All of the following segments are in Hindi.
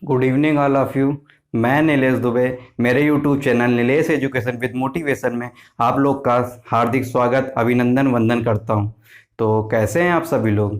Good evening all of you. मैं नीलेश दुबे, मेरे YouTube channel Nilesh education with motivation में आप लोग का हार्दिक स्वागत अभिनंदन वंदन करता हूं। तो कैसे हैं आप सभी लोग?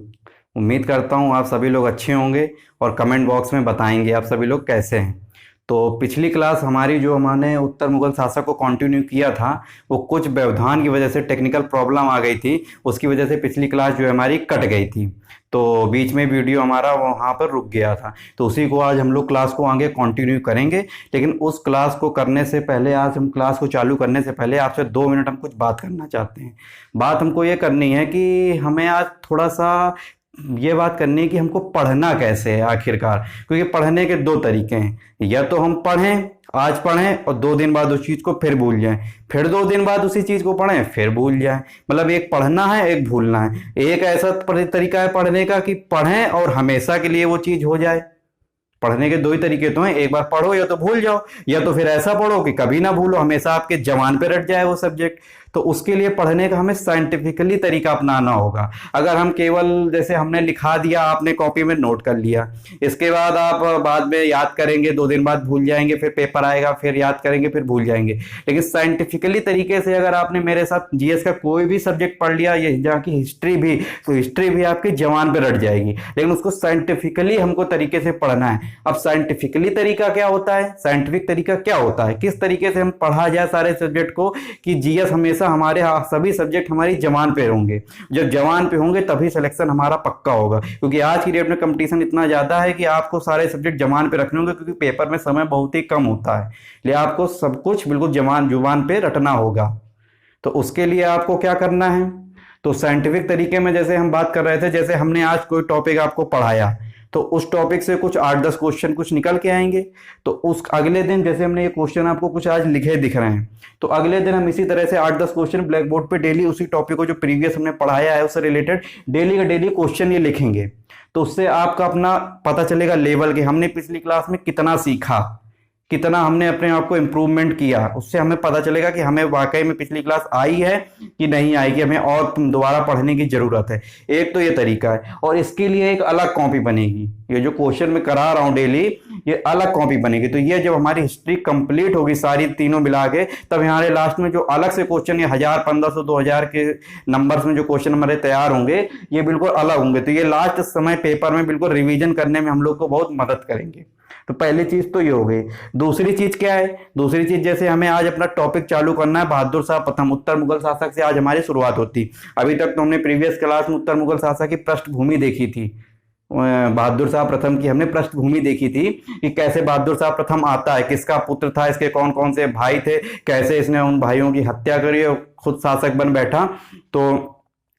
उम्मीद करता हूं आप सभी लोग अच्छे होंगे और कमेंट बॉक्स में बताएंगे आप सभी लोग कैसे हैं। तो पिछली क्लास हमारी जो हमने उत्तर मुगल शासक को कंटिन्यू किया था, वो कुछ व्यवधान की वजह से टेक्निकल प्रॉब्लम आ गई थी, उसकी वजह से पिछली क्लास जो है हमारी कट गई थी। तो बीच में वीडियो हमारा वहाँ पर रुक गया था, तो उसी को आज हम लोग क्लास को आगे कंटिन्यू करेंगे। लेकिन उस क्लास को करने से पहले, आज हम क्लास को चालू करने से पहले आपसे 2 मिनट हम कुछ बात करना चाहते हैं। बात हमको ये करनी है कि हमें आज थोड़ा सा ये बात करनी है कि हमको पढ़ना कैसे है आखिरकार। क्योंकि पढ़ने के दो तरीके हैं, या तो हम पढ़ें, आज पढ़ें और 2 दिन बाद उस चीज़ को फिर भूल जाएं, फिर 2 दिन बाद उसी चीज़ को पढ़ें फिर भूल जाएं। मतलब एक पढ़ना है, एक भूलना है। एक ऐसा तरीका है पढ़ने का कि पढ़ें और हमेशा के लिए वो चीज़ हो जाए। पढ़ने के दो ही तरीके तो हैं, एक बार पढ़ो या तो भूल जाओ, या तो फिर ऐसा पढ़ो कि कभी ना भूलो, हमेशा आपके जबान पे रट जाए वो सब्जेक्ट। तो उसके लिए पढ़ने का हमें साइंटिफिकली तरीका अपनाना होगा। अगर हम केवल जैसे हमने लिखा दिया, आपने कॉपी में नोट कर लिया, इसके बाद आप बाद में याद करेंगे, 2 दिन बाद भूल जाएंगे, फिर पेपर आएगा फिर याद करेंगे फिर भूल जाएंगे। लेकिन साइंटिफिकली तरीके से अगर आपने मेरे साथ जीएस का कोई भी सब्जेक्ट पढ़ लिया, ये जहाँ की हिस्ट्री भी, तो हिस्ट्री भी आपकी जबान पे रट जाएगी। लेकिन उसको साइंटिफिकली हमको तरीके से पढ़ना है। अब साइंटिफिकली तरीका क्या होता है, साइंटिफिक तरीका क्या होता है, किस तरीके से हम पढ़ा जाए सारे सब्जेक्ट को कि जीएस हमेशा हमारे सभी सब्जेक्ट हमारी जबान पे होंगे। जब जबान पे होंगे तभी सिलेक्शन हमारा पक्का होगा। क्योंकि आज की डेट में कंपटीशन इतना ज्यादा है कि आपको सारे सब्जेक्ट जबान पे रखने होंगे, क्योंकि पेपर में समय बहुत ही कम होता है। इसलिए आपको सब कुछ बिल्कुल जुबान पे रटना होगा। तो उसके लिए आपको क्या करना है, तो साइंटिफिक तरीके में जैसे हम बात कर रहे थे, जैसे हमने आज कोई टॉपिक आपको पढ़ाया, तो उस टॉपिक से कुछ 8-10 क्वेश्चन कुछ निकल के आएंगे। तो उस अगले दिन जैसे हमने ये क्वेश्चन आपको कुछ आज लिखे दिख रहे हैं, तो अगले दिन हम इसी तरह से 8-10 क्वेश्चन ब्लैक बोर्ड पे डेली उसी टॉपिक को जो प्रीवियस हमने पढ़ाया है उससे रिलेटेड डेली का डेली क्वेश्चन ये लिखेंगे। तो उससे आपका अपना पता चलेगा लेवल कि हमने पिछली क्लास में कितना सीखा, कितना हमने अपने आप को इम्प्रूवमेंट किया। उससे हमें पता चलेगा कि हमें वाकई में पिछली क्लास आई है कि नहीं आई, कि हमें और दोबारा पढ़ने की जरूरत है। एक तो ये तरीका है, और इसके लिए एक अलग कॉपी बनेगी। ये जो क्वेश्चन मैं करा रहा हूँ डेली, ये अलग कॉपी बनेगी। तो ये जब हमारी हिस्ट्री कंप्लीट होगी सारी तीनों मिला के, तब हमारे लास्ट में जो अलग से क्वेश्चन, ये 1000, 1500, 2000 के नंबर्स में जो क्वेश्चन हमारे तैयार होंगे, ये बिल्कुल अलग होंगे। तो ये लास्ट समय पेपर में बिल्कुल रिविजन करने में हम लोग को बहुत मदद करेंगे। तो पहली चीज तो ये हो गई। दूसरी चीज क्या है, दूसरी चीज जैसे हमें आज अपना टॉपिक चालू करना है बहादुर शाह प्रथम, उत्तर मुगल शासक से आज हमारी शुरुआत होती। अभी तक तो हमने प्रीवियस क्लास में उत्तर मुगल शासक की पृष्ठभूमि देखी थी, बहादुर शाह प्रथम की हमने पृष्ठभूमि देखी थी कि कैसे बहादुर शाह प्रथम आता है, किसका पुत्र था, इसके कौन कौन से भाई थे, कैसे इसने उन भाइयों की हत्या करी और खुद शासक बन बैठा। तो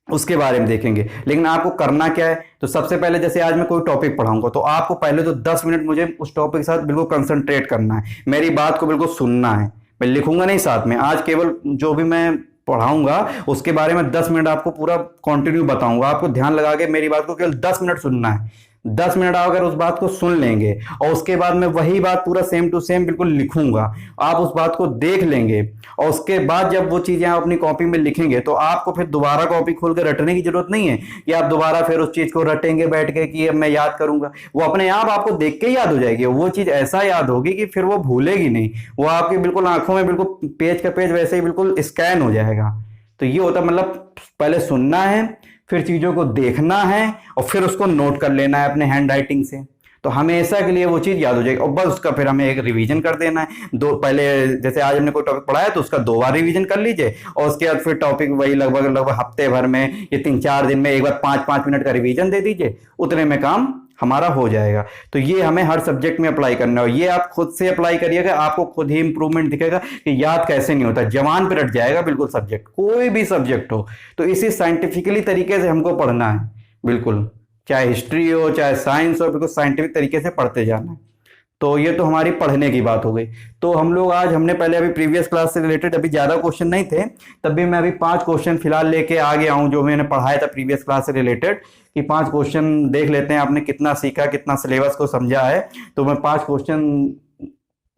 उसके बारे में देखेंगे। लेकिन आपको करना क्या है, तो सबसे पहले जैसे आज मैं कोई टॉपिक पढ़ाऊंगा, तो आपको पहले तो 10 मिनट मुझे उस टॉपिक के साथ बिल्कुल कंसंट्रेट करना है, मेरी बात को बिल्कुल सुनना है। मैं लिखूंगा नहीं साथ में, आज केवल जो भी मैं पढ़ाऊंगा उसके बारे में 10 मिनट आपको पूरा कंटिन्यू बताऊंगा। आपको ध्यान लगा के मेरी बात को केवल 10 मिनट सुनना है। 10 मिनट अगर उस बात को सुन लेंगे और उसके बाद मैं वही बात पूरा सेम टू सेम बिल्कुल लिखूंगा, आप उस बात को देख लेंगे, और उसके बाद जब वो चीजें आप अपनी कॉपी में लिखेंगे, तो आपको फिर दोबारा कॉपी खोल के रटने की जरूरत नहीं है कि आप दोबारा फिर उस चीज को रटेंगे बैठ के कि अब मैं याद करूंगा। वो अपने आप आपको देख के याद हो जाएगी। वो चीज ऐसा याद होगी कि फिर वो भूलेगी नहीं, वो आपकी बिल्कुल आंखों में बिल्कुल पेज का पेज वैसे ही बिल्कुल स्कैन हो जाएगा। तो ये होता, मतलब पहले सुनना है, फिर चीजों को देखना है, और फिर उसको नोट कर लेना है अपने हैंड राइटिंग से। तो हमेशा के लिए वो चीज याद हो जाएगी, और बस उसका फिर हमें एक रिवीजन कर देना है। पहले जैसे आज हमने कोई टॉपिक पढ़ाया तो उसका 2 बार रिवीजन कर लीजिए, और उसके बाद फिर टॉपिक वही लगभग हफ्ते भर में, ये 3-4 दिन में एक बार 5-5 मिनट का रिवीजन दे दीजिए, उतने में काम हमारा हो जाएगा। तो ये हमें हर सब्जेक्ट में अप्लाई करना है। ये आप खुद से अप्लाई करिएगा, आपको खुद ही इंप्रूवमेंट दिखेगा कि याद कैसे नहीं होता, जबान पे रट जाएगा बिल्कुल सब्जेक्ट, कोई भी सब्जेक्ट हो। तो इसी साइंटिफिकली तरीके से हमको पढ़ना है, बिल्कुल चाहे हिस्ट्री हो चाहे साइंस हो, बिल्कुल साइंटिफिक तरीके से पढ़ते जाना है। तो ये तो हमारी पढ़ने की बात हो गई। तो हम लोग आज हमने पहले अभी प्रीवियस क्लास से रिलेटेड अभी ज़्यादा क्वेश्चन नहीं थे, तब भी मैं अभी 5 क्वेश्चन फिलहाल लेके आ गया हूँ जो मैंने पढ़ाया था प्रीवियस क्लास से रिलेटेड, कि 5 क्वेश्चन देख लेते हैं आपने कितना सीखा, कितना सिलेबस को समझा है। तो मैं 5 क्वेश्चन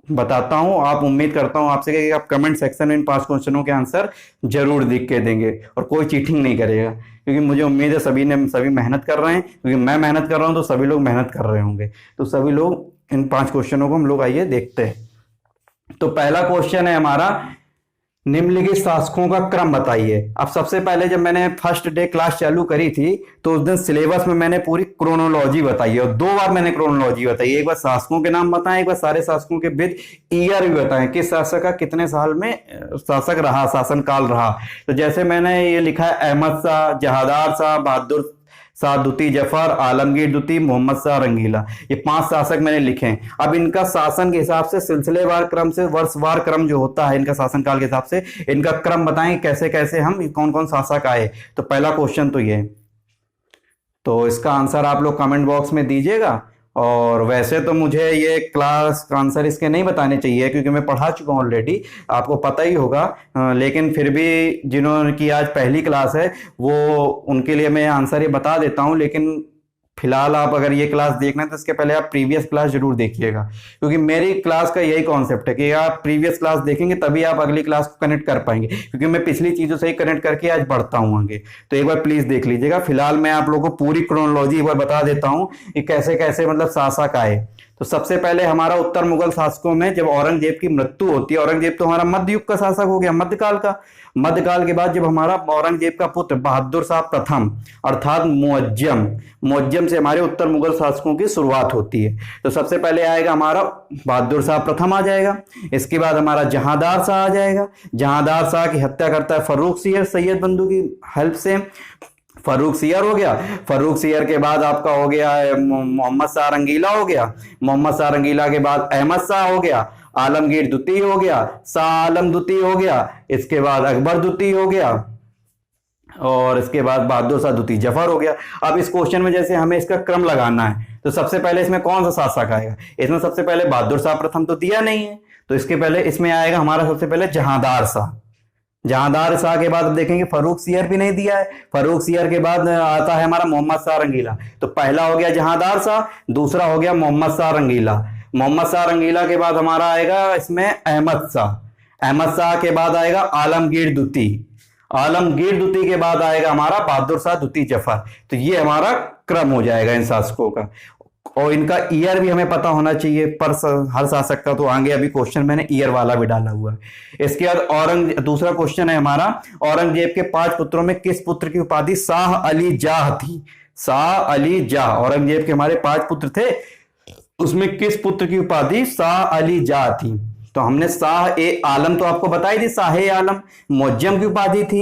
बताता हूं, आप उम्मीद करता हूं आपसे कि आप कमेंट सेक्शन में इन 5 क्वेश्चनों के आंसर जरूर लिख के देंगे, और कोई चीटिंग नहीं करेगा, क्योंकि मुझे उम्मीद है सभी मेहनत कर रहे हैं, क्योंकि मैं मेहनत कर रहा हूं तो सभी लोग मेहनत कर रहे होंगे। तो सभी लोग इन 5 क्वेश्चनों को हम लोग आइए देखते हैं। तो पहला क्वेश्चन है हमारा, निम्नलिखित शासकों का क्रम बताइए। अब सबसे पहले जब मैंने फर्स्ट डे क्लास चालू करी थी तो उस दिन सिलेबस में मैंने पूरी क्रोनोलॉजी बताई है, और 2 बार मैंने क्रोनोलॉजी बताई। एक बार शासकों के नाम बताएं, एक बार सारे शासकों के विद ईयर भी बताएं, किस शासक का कितने साल में शासक रहा, शासन काल रहा। तो जैसे मैंने ये लिखा है, अहमद शाह, जहादार शाह, बहादुर शाह द्वितीय, जफर, आलमगीर द्वितीय, मोहम्मद शाह रंगीला, ये 5 शासक मैंने लिखे हैं। अब इनका शासन के हिसाब से सिलसिलेवार क्रम से, वर्षवार क्रम जो होता है इनका शासनकाल के हिसाब से, इनका क्रम बताएं कैसे कैसे हम कौन कौन शासक आए। तो पहला क्वेश्चन तो ये, तो इसका आंसर आप लोग कमेंट बॉक्स में दीजिएगा। और वैसे तो मुझे ये क्लास का आंसर इसके नहीं बताने चाहिए क्योंकि मैं पढ़ा चुका हूँ ऑलरेडी, आपको पता ही होगा, लेकिन फिर भी जिन्होंने की आज पहली क्लास है वो उनके लिए मैं आंसर ये बता देता हूँ। लेकिन फिलहाल आप अगर ये क्लास देखना है तो इसके पहले आप प्रीवियस क्लास जरूर देखिएगा, क्योंकि मेरी क्लास का यही कॉन्सेप्ट है कि आप प्रीवियस क्लास देखेंगे तभी आप अगली क्लास को कनेक्ट कर पाएंगे, क्योंकि मैं पिछली चीजों से ही कनेक्ट करके आज बढ़ता हूँ आगे। तो एक बार प्लीज देख लीजिएगा। फिलहाल मैं आप लोगों को पूरी क्रोनोलॉजी एक बार बता देता हूँ कि कैसे कैसे मतलब शासक आए। तो सबसे पहले हमारा उत्तर मुगल शासकों में जब औरंगजेब की मृत्यु होती है, औरंगजेब तो हमारा मध्य युग का शासक हो गया, मध्यकाल का। मध्यकाल के बाद जब हमारा औरंगजेब का पुत्र बहादुर शाह प्रथम अर्थात मुअज्जम से हमारे उत्तर मुगल शासकों की शुरुआत होती है। तो सबसे पहले आएगा हमारा बहादुर शाह प्रथम आ जाएगा। इसके बाद हमारा जहांदार शाह आ जाएगा। जहांदार शाह की हत्या करता है फर्रुख सियर सैयद बंधु की हेल्प से, फर्रुख सियर हो गया। फर्रुख सियर के बाद आपका हो गया मोहम्मद शाह रंगीला हो गया। मोहम्मद शाह रंगीला के बाद अहमद शाह हो गया, आलमगीर द्वितीय हो गया, शाह आलम द्वितीय हो गया, इसके बाद अकबर द्वितीय हो गया, और इसके बाद बहादुर शाह द्वितीय जफर हो गया। अब इस क्वेश्चन में जैसे हमें इसका क्रम लगाना है तो सबसे पहले इसमें कौन सा शासक आएगा? इसमें सबसे पहले बहादुर शाह प्रथम तो दिया नहीं है, तो इसके पहले इसमें आएगा हमारा सबसे पहले जहांदार शाह। जहांदार शाह के बाद देखेंगे फर्रुख सियर भी नहीं दिया है। फर्रुख सियर के बाद आता है हमारा मोहम्मद शाह रंगीला। तो पहला हो गया जहांदार शाह, दूसरा हो गया मोहम्मद शाह रंगीला। मोहम्मद शाह रंगीला के बाद हमारा आएगा इसमें अहमद शाह। अहमद शाह के बाद आएगा आलमगीर द्वितीय। आलमगीर द्वितीय के बाद आएगा हमारा बहादुर शाह द्वितीय जफर। तो ये हमारा क्रम हो जाएगा इन शासकों का, और इनका ईयर भी हमें पता होना चाहिए पर हर शासक का। तो आगे अभी क्वेश्चन मैंने ईयर वाला भी डाला हुआ है। इसके बाद दूसरा क्वेश्चन है हमारा, औरंगजेब के 5 पुत्रों में किस पुत्र की उपाधि शाह अली जाह थी? शाह अली जाह, औरंगजेब के हमारे 5 पुत्र थे, उसमें किस पुत्र की उपाधि शाह अली जाह थी? तो हमने शाह ए आलम तो आपको बताई थी, शाह ए आलम मुअज्जम की उपाधि थी,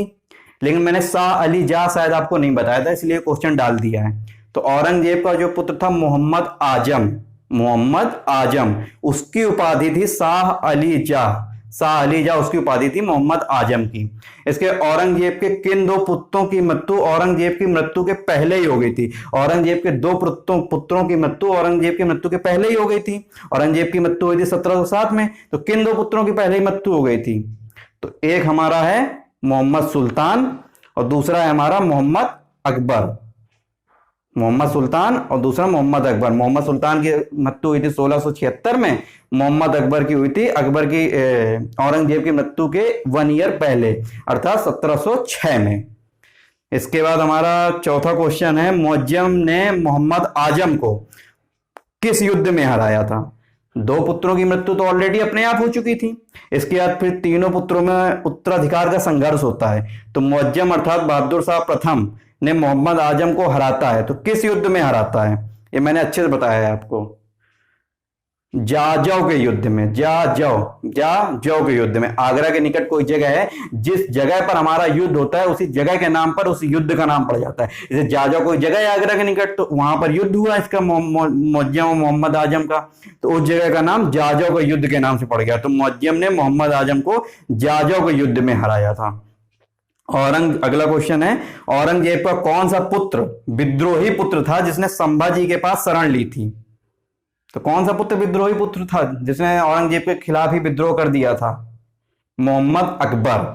लेकिन मैंने शाह अली जाह शायद आपको नहीं बताया था, इसलिए क्वेश्चन डाल दिया है। तो औरंगजेब का जो पुत्र था मोहम्मद आजम, उसकी उपाधि थी शाह अली जाह। शाह अली जाह उसकी उपाधि थी मोहम्मद आजम की। इसके औरंगजेब के किन 2 पुत्रों की मृत्यु औरंगजेब की मृत्यु के पहले ही हो गई थी? औरंगजेब के 2 पुत्रों की मृत्यु औरंगजेब की मृत्यु के पहले ही हो गई थी। औरंगजेब की मृत्यु हुई थी 1707 में। तो किन 2 पुत्रों की पहले ही मृत्यु हो गई थी? तो एक हमारा है मोहम्मद सुल्तान और दूसरा है हमारा मोहम्मद अकबर। मोहम्मद सुल्तान और दूसरा मोहम्मद अकबर। मोहम्मद सुल्तान की मृत्यु हुई थी 1676 में, मोहम्मद अकबर की हुई थी औरंगजेब की मृत्यु के 1 ईयर पहले अर्थात 1706 में। इसके बाद हमारा चौथा क्वेश्चन है, मुअज्जम ने मोहम्मद आजम को किस युद्ध में हराया था? 2 पुत्रों की मृत्यु तो ऑलरेडी अपने आप हो चुकी थी। इसके बाद फिर तीनों पुत्रों में उत्तराधिकार का संघर्ष होता है। तो मुअज्जम अर्थात बहादुर शाह प्रथम ने मोहम्मद आजम को हराता है। तो किस युद्ध में हराता है? ये मैंने अच्छे से बताया है आपको, जाजौ के युद्ध में। जाजौ के युद्ध में। आगरा के निकट कोई जगह है, जिस जगह पर हमारा युद्ध होता है उसी जगह के नाम पर उस युद्ध का नाम पड़ जाता है। जैसे जाजौ कोई जगह है आगरा के निकट, तो वहां पर युद्ध हुआ इसका मुअज्जम और मोहम्मद आजम का, तो उस जगह का नाम जाजौ के युद्ध के नाम से पड़ गया। तो मुअज्जम ने मोहम्मद आजम को जाजौ के युद्ध में हराया था। अगला क्वेश्चन है, औरंगजेब का कौन सा पुत्र विद्रोही पुत्र था जिसने संभाजी के पास शरण ली थी? तो कौन सा पुत्र विद्रोही पुत्र था जिसने औरंगजेब के खिलाफ ही विद्रोह कर दिया था? मोहम्मद अकबर।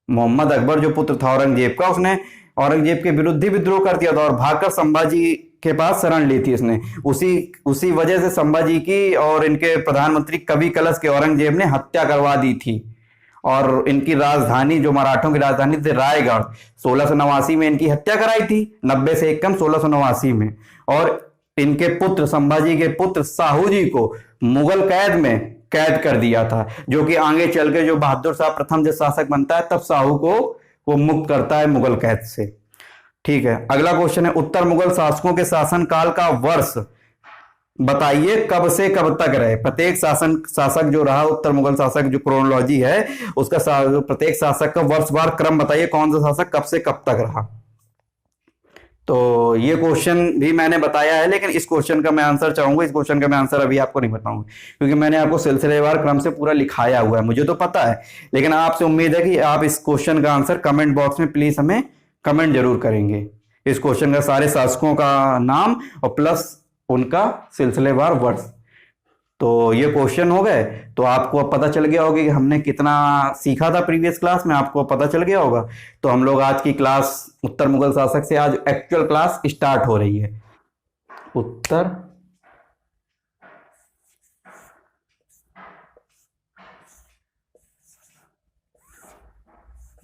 मोहम्मद अकबर जो पुत्र था औरंगजेब का, उसने औरंगजेब के विरुद्ध ही विद्रोह कर दिया था और भागकर संभाजी के पास शरण ली थी इसने। उसी वजह से संभाजी की और इनके प्रधानमंत्री कवि कलश के औरंगजेब ने हत्या करवा दी थी। और इनकी राजधानी जो मराठों की राजधानी थी रायगढ़, 1689 में इनकी हत्या कराई थी, 90 से एक कम 1689 में। और इनके पुत्र, संभाजी के पुत्र साहू जी को मुगल कैद में कैद कर दिया था, जो कि आगे चल के जो बहादुर शाह प्रथम जब शासक बनता है तब साहू को वो मुक्त करता है मुगल कैद से। ठीक है, अगला क्वेश्चन है, उत्तर मुगल शासकों के शासनकाल का वर्ष बताइए कब से कब तक रहे। प्रत्येक शासक जो रहा, उत्तर मुगल शासक जो क्रोनोलॉजी है उसका प्रत्येक शासक का वर्षवार क्रम बताइए, कौन सा शासक कब से कब तक रहा। तो ये क्वेश्चन भी मैंने बताया है, लेकिन इस क्वेश्चन का मैं आंसर चाहूंगा, इस क्वेश्चन का मैं आंसर अभी आपको नहीं बताऊंगा, क्योंकि मैंने आपको सिलसिलेवार क्रम से पूरा लिखाया हुआ है, मुझे तो पता है, लेकिन आपसे उम्मीद है कि आप इस क्वेश्चन का आंसर कमेंट बॉक्स में प्लीज हमें कमेंट जरूर करेंगे। इस क्वेश्चन का सारे शासकों का नाम और प्लस उनका सिलसिलेवार वर्ष। तो ये क्वेश्चन हो गए, तो आपको अब पता चल गया होगा कि हमने कितना सीखा था प्रीवियस क्लास में, आपको पता चल गया होगा। तो हम लोग आज की क्लास उत्तर मुगल शासक से आज एक्चुअल क्लास स्टार्ट हो रही है। उत्तर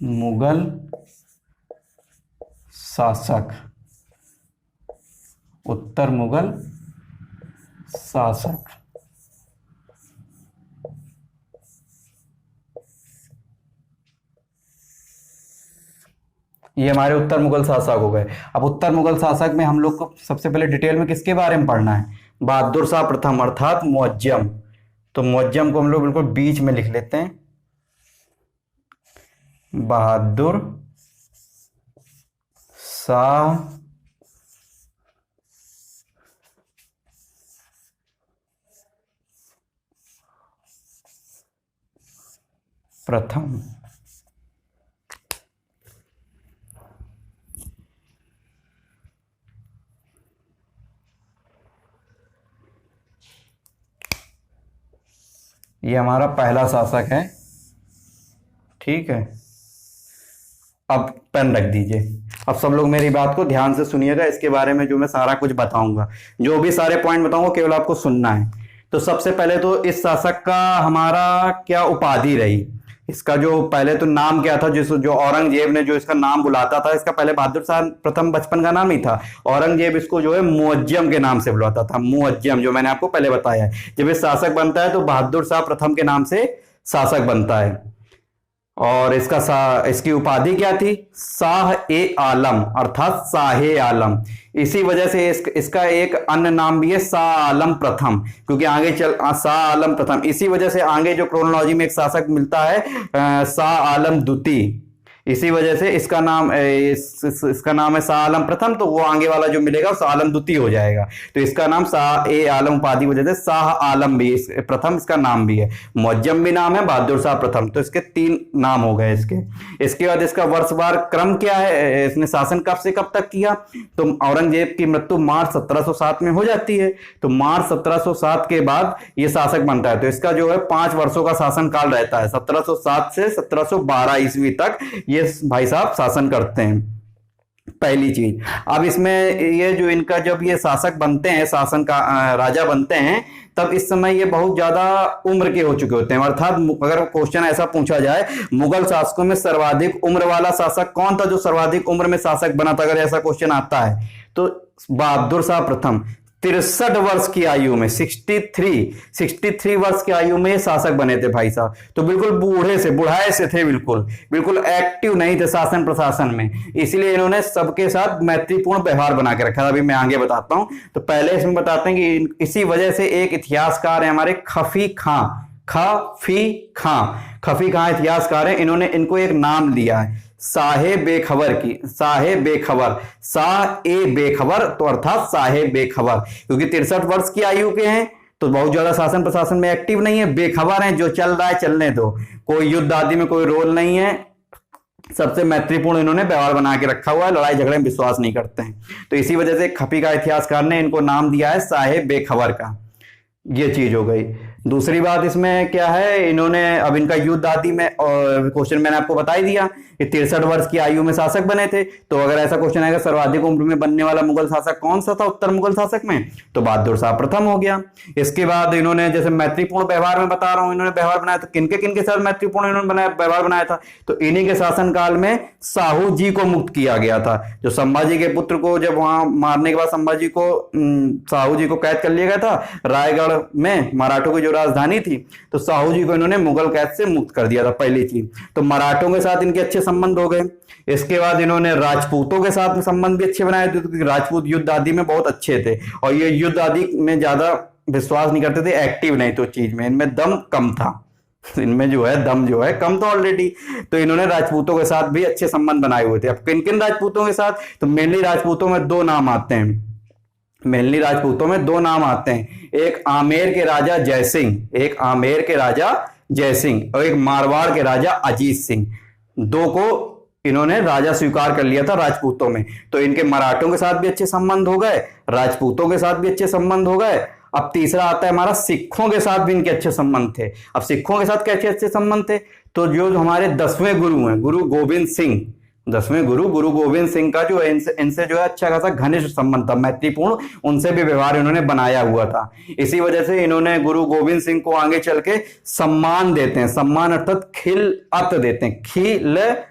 मुगल शासक, उत्तर मुगल शासक। ये हमारे उत्तर मुगल शासक हो गए। अब उत्तर मुगल शासक में हम लोग को सबसे पहले डिटेल में किसके बारे में पढ़ना है, बहादुर शाह प्रथम अर्थात मुअज्जम। तो मुअज्जम को हम लोग बिल्कुल बीच में लिख लेते हैं, बहादुर शाह प्रथम। ये हमारा पहला शासक है। ठीक है, अब पेन रख दीजिए। अब सब लोग मेरी बात को ध्यान से सुनिएगा, इसके बारे में जो मैं सारा कुछ बताऊंगा, जो भी सारे पॉइंट बताऊंगा केवल आपको सुनना है। तो सबसे पहले तो इस शासक का हमारा क्या उपाधि रही, इसका जो पहले तो नाम क्या था, जो औरंगजेब ने जो इसका नाम बुलाता था, इसका पहले बहादुर शाह प्रथम बचपन का नाम ही था, औरंगजेब इसको जो है मुअज्जम के नाम से बुलाता था, मुअज्जम, जो मैंने आपको पहले बताया है। जब ये शासक बनता है तो बहादुर शाह प्रथम के नाम से शासक बनता है। और इसकी उपाधि क्या थी, शाह ए आलम अर्थात शाहे आलम। इसी वजह से इसका एक अन्य नाम भी है शाह आलम प्रथम, क्योंकि आगे चल शाह आलम प्रथम, इसी वजह से आगे जो क्रोनोलॉजी में एक शासक मिलता है शाह आलम द्वितीय, इसी वजह से इसका नाम इसका नाम है शाह आलम प्रथम, तो वो आगे वाला जो मिलेगा वो शाह आलम द्वितीय हो जाएगा। तो इसका नाम शाह ए आलम उपाधि वजह से शाह आलम भी प्रथम इसका नाम भी है, मुअज्जम भी नाम है, बहादुर शाह प्रथम, तो इसके 3 नाम हो गए इसके। इसके बाद इसका वर्षवार क्रम क्या है, इसने शासन कब से कब तक किया। तो औरंगजेब की मृत्यु मार्च 1707 में हो जाती है, तो मार्च 1707 के बाद ये शासक बनता है। तो इसका जो है 5 वर्षों का शासन काल रहता है, 1707 से 1712 ईस्वी तक ये भाई साहब शासन करते हैं, पहली चीज। अब इसमें ये जो इनका जब ये शासक बनते हैं, शासन का राजा बनते हैं, तब इस समय ये बहुत ज्यादा उम्र के हो चुके होते हैं। अर्थात अगर क्वेश्चन ऐसा पूछा जाए मुगल शासकों में सर्वाधिक उम्र वाला शासक कौन था, जो सर्वाधिक उम्र में शासक बना था, अगर ऐसा क्वेश्चन आता है तो बहादुर शाह प्रथम 63 वर्ष की आयु में, 63 वर्ष की आयु में शासक बने थे भाई साहब। तो बिल्कुल बुढ़ाए से थे, बिल्कुल एक्टिव नहीं थे शासन प्रशासन में, इसलिए इन्होंने सबके साथ मैत्रीपूर्ण व्यवहार बना के रखा था। अभी मैं आगे बताता हूं, तो पहले इसमें बताते हैं कि इसी वजह से एक इतिहासकार है हमारे खफी खां इतिहासकार है, इन्होंने इनको एक नाम दिया है शाहे बेखबर की, शाहे बेखबर, शाह ए बेखबर, तो अर्थात शाहे बेखबर, क्योंकि 63 वर्ष की आयु के हैं तो बहुत ज्यादा शासन प्रशासन में एक्टिव नहीं है, बेखबर हैं, जो चल रहा है चलने दो, कोई युद्ध आदि में कोई रोल नहीं है, सबसे मैत्रीपूर्ण इन्होंने व्यवहार बना के रखा हुआ है, लड़ाई झगड़े में विश्वास नहीं करते हैं। तो इसी वजह से खफी का इतिहासकार ने इनको नाम दिया है शाहे बेखबर का। ये चीज हो गई। दूसरी बात इसमें क्या है, इन्होंने अब इनका युद्ध आदि में क्वेश्चन मैंने आपको बता ही दिया कि 63 वर्ष की आयु में शासक बने थे। तो अगर ऐसा क्वेश्चन आएगा सर्वाधिक उम्र में बनने वाला मुगल शासक कौन सा था उत्तर मुगल शासक में, तो बहादुर शाह प्रथम हो गया। इसके बाद इन्होंने जैसे मैत्रीपूर्ण व्यवहार में बता रहा हूं, इन्होंने व्यवहार बनाया था, किनके साथ मैत्रीपूर्ण इन्होंने व्यवहार बनाया था, तो इन्हीं के शासन काल में साहू जी को मुक्त किया गया था। जो संभाजी के पुत्र को जब वहां मारने के बाद संभाजी को साहू जी को कैद कर लिया गया था रायगढ़ में, मराठों की जो राजधानी थी, तो साहू जी को इन्होंने मुगल कैद से मुक्त कर दिया था पहली चीज। तो मराठों के साथ इनके अच्छे संबंध हो गए। इसके बाद इन्होंने राजपूतों के साथ संबंध भी अच्छे बनाए थे, क्योंकि राजपूत युद्ध आदि में बहुत अच्छे थे और ये युद्ध आदि में ज्यादा विश्वास नहीं करते थे, एक्टिव नहीं तो चीज में इनमें दम कम था, इनमें जो है दम जो है कम था ऑलरेडी। तो इन्होंने राजपूतों के साथ भी अच्छे संबंध बनाए हुए थे। अब किन किन राजपूतों के साथ, तो मेनली राजपूतों में दो नाम आते हैं, मेनली राजपूतों में दो नाम आते हैं, एक आमेर के राजा जयसिंह, एक आमेर के राजा जयसिंह और एक मारवाड़ के राजा अजीत सिंह। दो को इन्होंने राजा स्वीकार कर लिया था राजपूतों में। तो इनके मराठों के साथ भी अच्छे संबंध हो गए, राजपूतों के साथ भी अच्छे संबंध हो गए। अब तीसरा आता है हमारा सिखों के साथ भी इनके अच्छे संबंध थे। अब सिखों के साथ कैसे अच्छे संबंध थे, तो जो हमारे 10वें गुरु हैं, गुरु गोविंद सिंह, 10वें गुरु गोविंद सिंह का जो इनसे जो है अच्छा खासा घनिष्ठ संबंध था, मैत्रीपूर्ण, उनसे भी व्यवहार इन्होंने बनाया हुआ था। इसी वजह से इन्होंने गुरु गोविंद सिंह को आगे चल के सम्मान देते हैं, सम्मान अर्थात खिलअत देते हैं, खिलअत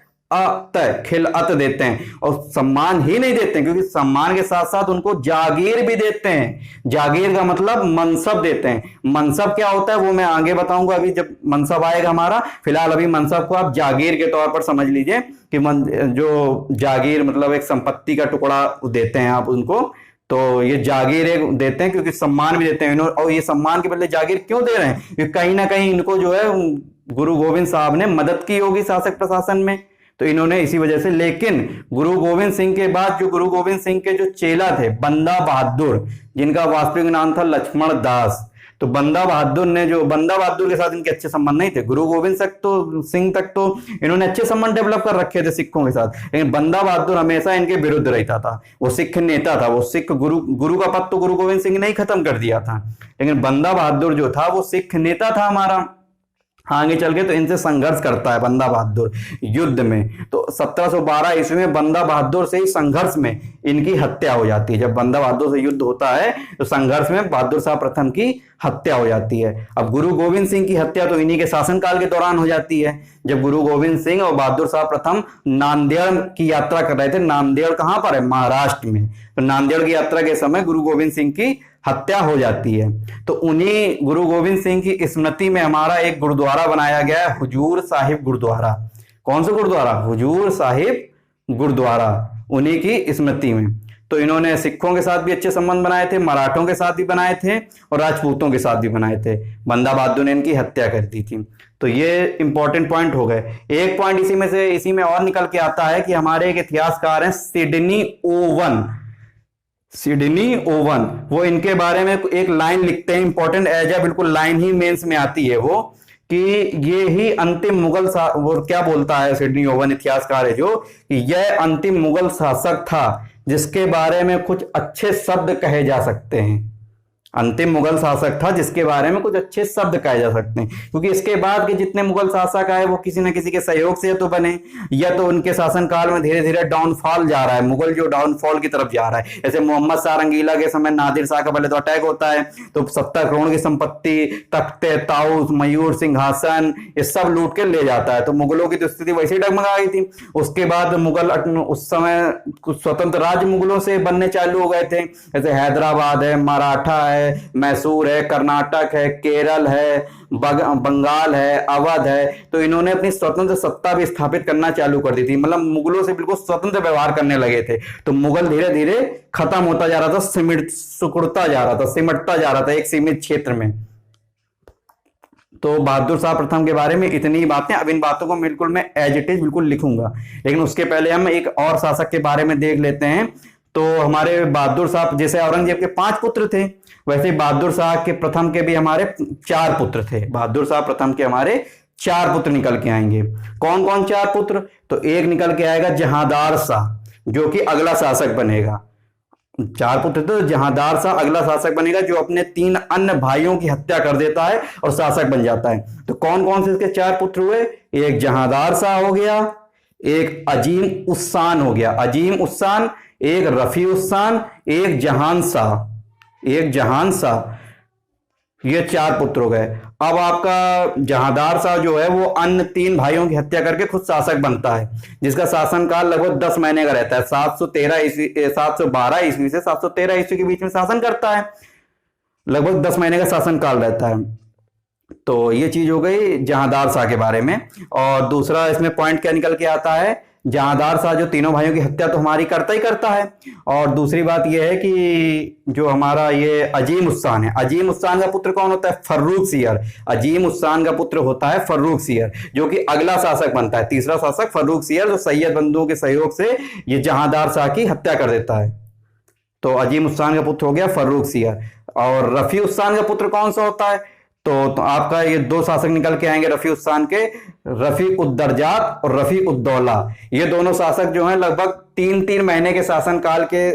देते हैं। और सम्मान ही नहीं देते हैं, क्योंकि सम्मान के साथ साथ उनको जागीर भी देते हैं। जागीर का मतलब मनसब देते हैं। मनसब क्या होता है वो मैं आगे बताऊंगा, अभी जब मनसब आएगा हमारा। फिलहाल अभी मनसब को आप जागीर के तौर पर समझ लीजिए कि जो जागीर मतलब एक संपत्ति का टुकड़ा देते हैं आप उनको, तो ये जागीर एक देते हैं, क्योंकि सम्मान भी देते हैं। और ये सम्मान के बदले जागीर क्यों दे रहे हैं, क्योंकि कहीं ना कहीं इनको जो है गुरु गोविंद साहब ने मदद की होगी शासक प्रशासन में, तो इन्होंने इसी वजह से। लेकिन गुरु गोविंद सिंह के बाद जो गुरु गोविंद सिंह के जो चेला थे बंदा बहादुर, जिनका वास्तविक नाम था लक्ष्मण दास, तो बंदा बहादुर के साथ इनके अच्छे संबंध नहीं थे। गुरु गोविंद सिंह तक तो इन्होंने अच्छे संबंध डेवलप कर रखे थे सिखों के साथ, लेकिन बंदा बहादुर हमेशा इनके विरुद्ध रहता था। वो सिख नेता था, वो सिख गुरु का पद तो गुरु गोविंद सिंह ने ही खत्म कर दिया था, लेकिन बंदा बहादुर जो था वो सिख नेता था हमारा। आगे चल के तो इनसे संघर्ष करता है बंदा बहादुर युद्ध में। तो 1712 ईस्वी में बंदा बहादुर से ही संघर्ष में इनकी हत्या हो जाती है। जब बंदा बहादुर से युद्ध होता है तो संघर्ष में बहादुर शाह प्रथम की हत्या हो जाती है। अब गुरु गोविंद सिंह की हत्या तो इन्हीं के शासनकाल के दौरान हो जाती है, जब गुरु गोविंद सिंह और बहादुर शाह प्रथम नांदेड़ की यात्रा कर रहे थे। नांदेड़ कहां पर है, महाराष्ट्र में। तो नांदेड़ की यात्रा के समय गुरु गोविंद सिंह की हत्या हो जाती है। तो उन्हीं गुरु गोविंद सिंह की स्मृति में हमारा एक गुरुद्वारा बनाया गया है, हुजूर साहिब गुरुद्वारा। कौन सा गुरुद्वारा, हुजूर साहिब गुरुद्वारा, उन्हीं की स्मृति में। तो इन्होंने सिखों के साथ भी अच्छे संबंध बनाए थे, मराठों के साथ भी बनाए थे और राजपूतों के साथ भी बनाए थे। बंदा बहादुर ने इनकी हत्या कर दी थी। तो ये इंपॉर्टेंट पॉइंट हो गए। एक पॉइंट इसी में और निकल के आता है कि हमारे एक इतिहासकार हैं सिडनी ओवन, वो इनके बारे में एक लाइन लिखते हैं, इंपॉर्टेंट बिल्कुल लाइन ही मेंस में आती है वो, कि ये ही अंतिम मुगल वो क्या बोलता है सिडनी ओवन इतिहासकार है जो, कि यह अंतिम मुगल शासक था जिसके बारे में कुछ अच्छे शब्द कहे जा सकते हैं। अंतिम मुगल शासक था जिसके बारे में कुछ अच्छे शब्द कहे जा सकते हैं, क्योंकि इसके बाद के जितने मुगल शासक आए वो किसी न किसी के सहयोग से तो बने, या तो उनके शासनकाल में धीरे धीरे डाउनफॉल जा रहा है, मुगल जो डाउनफॉल की तरफ जा रहा है। जैसे मोहम्मद शाह रंगीला के समय नादिर शाह का पहले तो अटैक होता है, तो 70 करोड़ की संपत्ति, तख्ते, ताउस, मयूर, सिंहासन, ये सब लूट के ले जाता है। तो मुगलों की तो स्थिति वैसे ही डगमगा गई थी। उसके बाद मुगल उस समय कुछ स्वतंत्र राज्य मुगलों से बनने चालू हो गए थे, जैसे हैदराबाद है, मराठा है, मैसूर है, कर्नाटक है, केरल है, बंगाल है, अवध है। तो इन्होंने अपनी स्वतंत्र सत्ता भी स्थापित करना चालू कर दी थी, मतलब मुगलों से बिल्कुल स्वतंत्र व्यवहार करने लगे थे। तो मुगल धीरे धीरे खत्म होता जा रहा था, सिमटता जा रहा था एक सीमित क्षेत्र में। तो बहादुर शाह प्रथम के बारे में इतनी ही बातें। अब इन बातों को बिल्कुल मैं एज इट इज बिल्कुल लिखूंगा, लेकिन उसके पहले हम एक और शासक के बारे में देख लेते हैं। तो हमारे बहादुर शाह, जैसे औरंगजेब के 5 पुत्र थे, वैसे बहादुर शाह के प्रथम के भी हमारे 4 पुत्र थे। बहादुर शाह प्रथम के हमारे 4 पुत्र निकल के आएंगे। कौन कौन 4 पुत्र, तो एक निकल के आएगा जहांदार शाह, जो कि अगला शासक बनेगा। चार पुत्र थे, तो जहांदार शाह अगला शासक बनेगा जो अपने 3 अन्य भाइयों की हत्या कर देता है और शासक बन जाता है। तो कौन कौन से इसके 4 पुत्र हुए? एक जहांदार शाह हो गया, एक अजीम उस्सान हो गया, अजीम उस्सान, एक रफी उस्सान, एक जहान शाह, एक जहान शाह। ये 4 पुत्र हो गए। अब आपका जहांदार शाह जो है वो अन्य 3 भाइयों की हत्या करके खुद शासक बनता है, जिसका शासनकाल लगभग 10 महीने का रहता है। 712 ईस्वी से 713 ईस्वी के बीच में शासन करता है, लगभग 10 महीने का शासनकाल रहता है। तो ये चीज हो गई जहांदार शाह के बारे में। और दूसरा इसमें पॉइंट क्या निकल के आता है, जहांदार शाह जो तीनों भाइयों की हत्या तो हमारी करता ही करता है। और दूसरी बात यह है कि जो हमारा ये अजीम उस्सान है, अजीम उस्सान का पुत्र कौन होता है? फर्रुख सियर। अजीम उस्सान का पुत्र होता है फर्रुख सियर, जो कि अगला शासक बनता है, तीसरा शासक फर्रुख सियर, जो सैयद बंधुओं के सहयोग से ये जहांदार शाह की हत्या कर देता है। तो अजीम उस्सान का पुत्र हो गया फर्रुख सियर। और रफी उस्सान का पुत्र कौन सा होता है? तो आपका ये 2 शासक निकल के आएंगे रफी उस्सान के, रफी उद्दरजात और रफी उद्दौला। ये दोनों शासक जो हैं लगभग 3-3 महीने के शासन काल के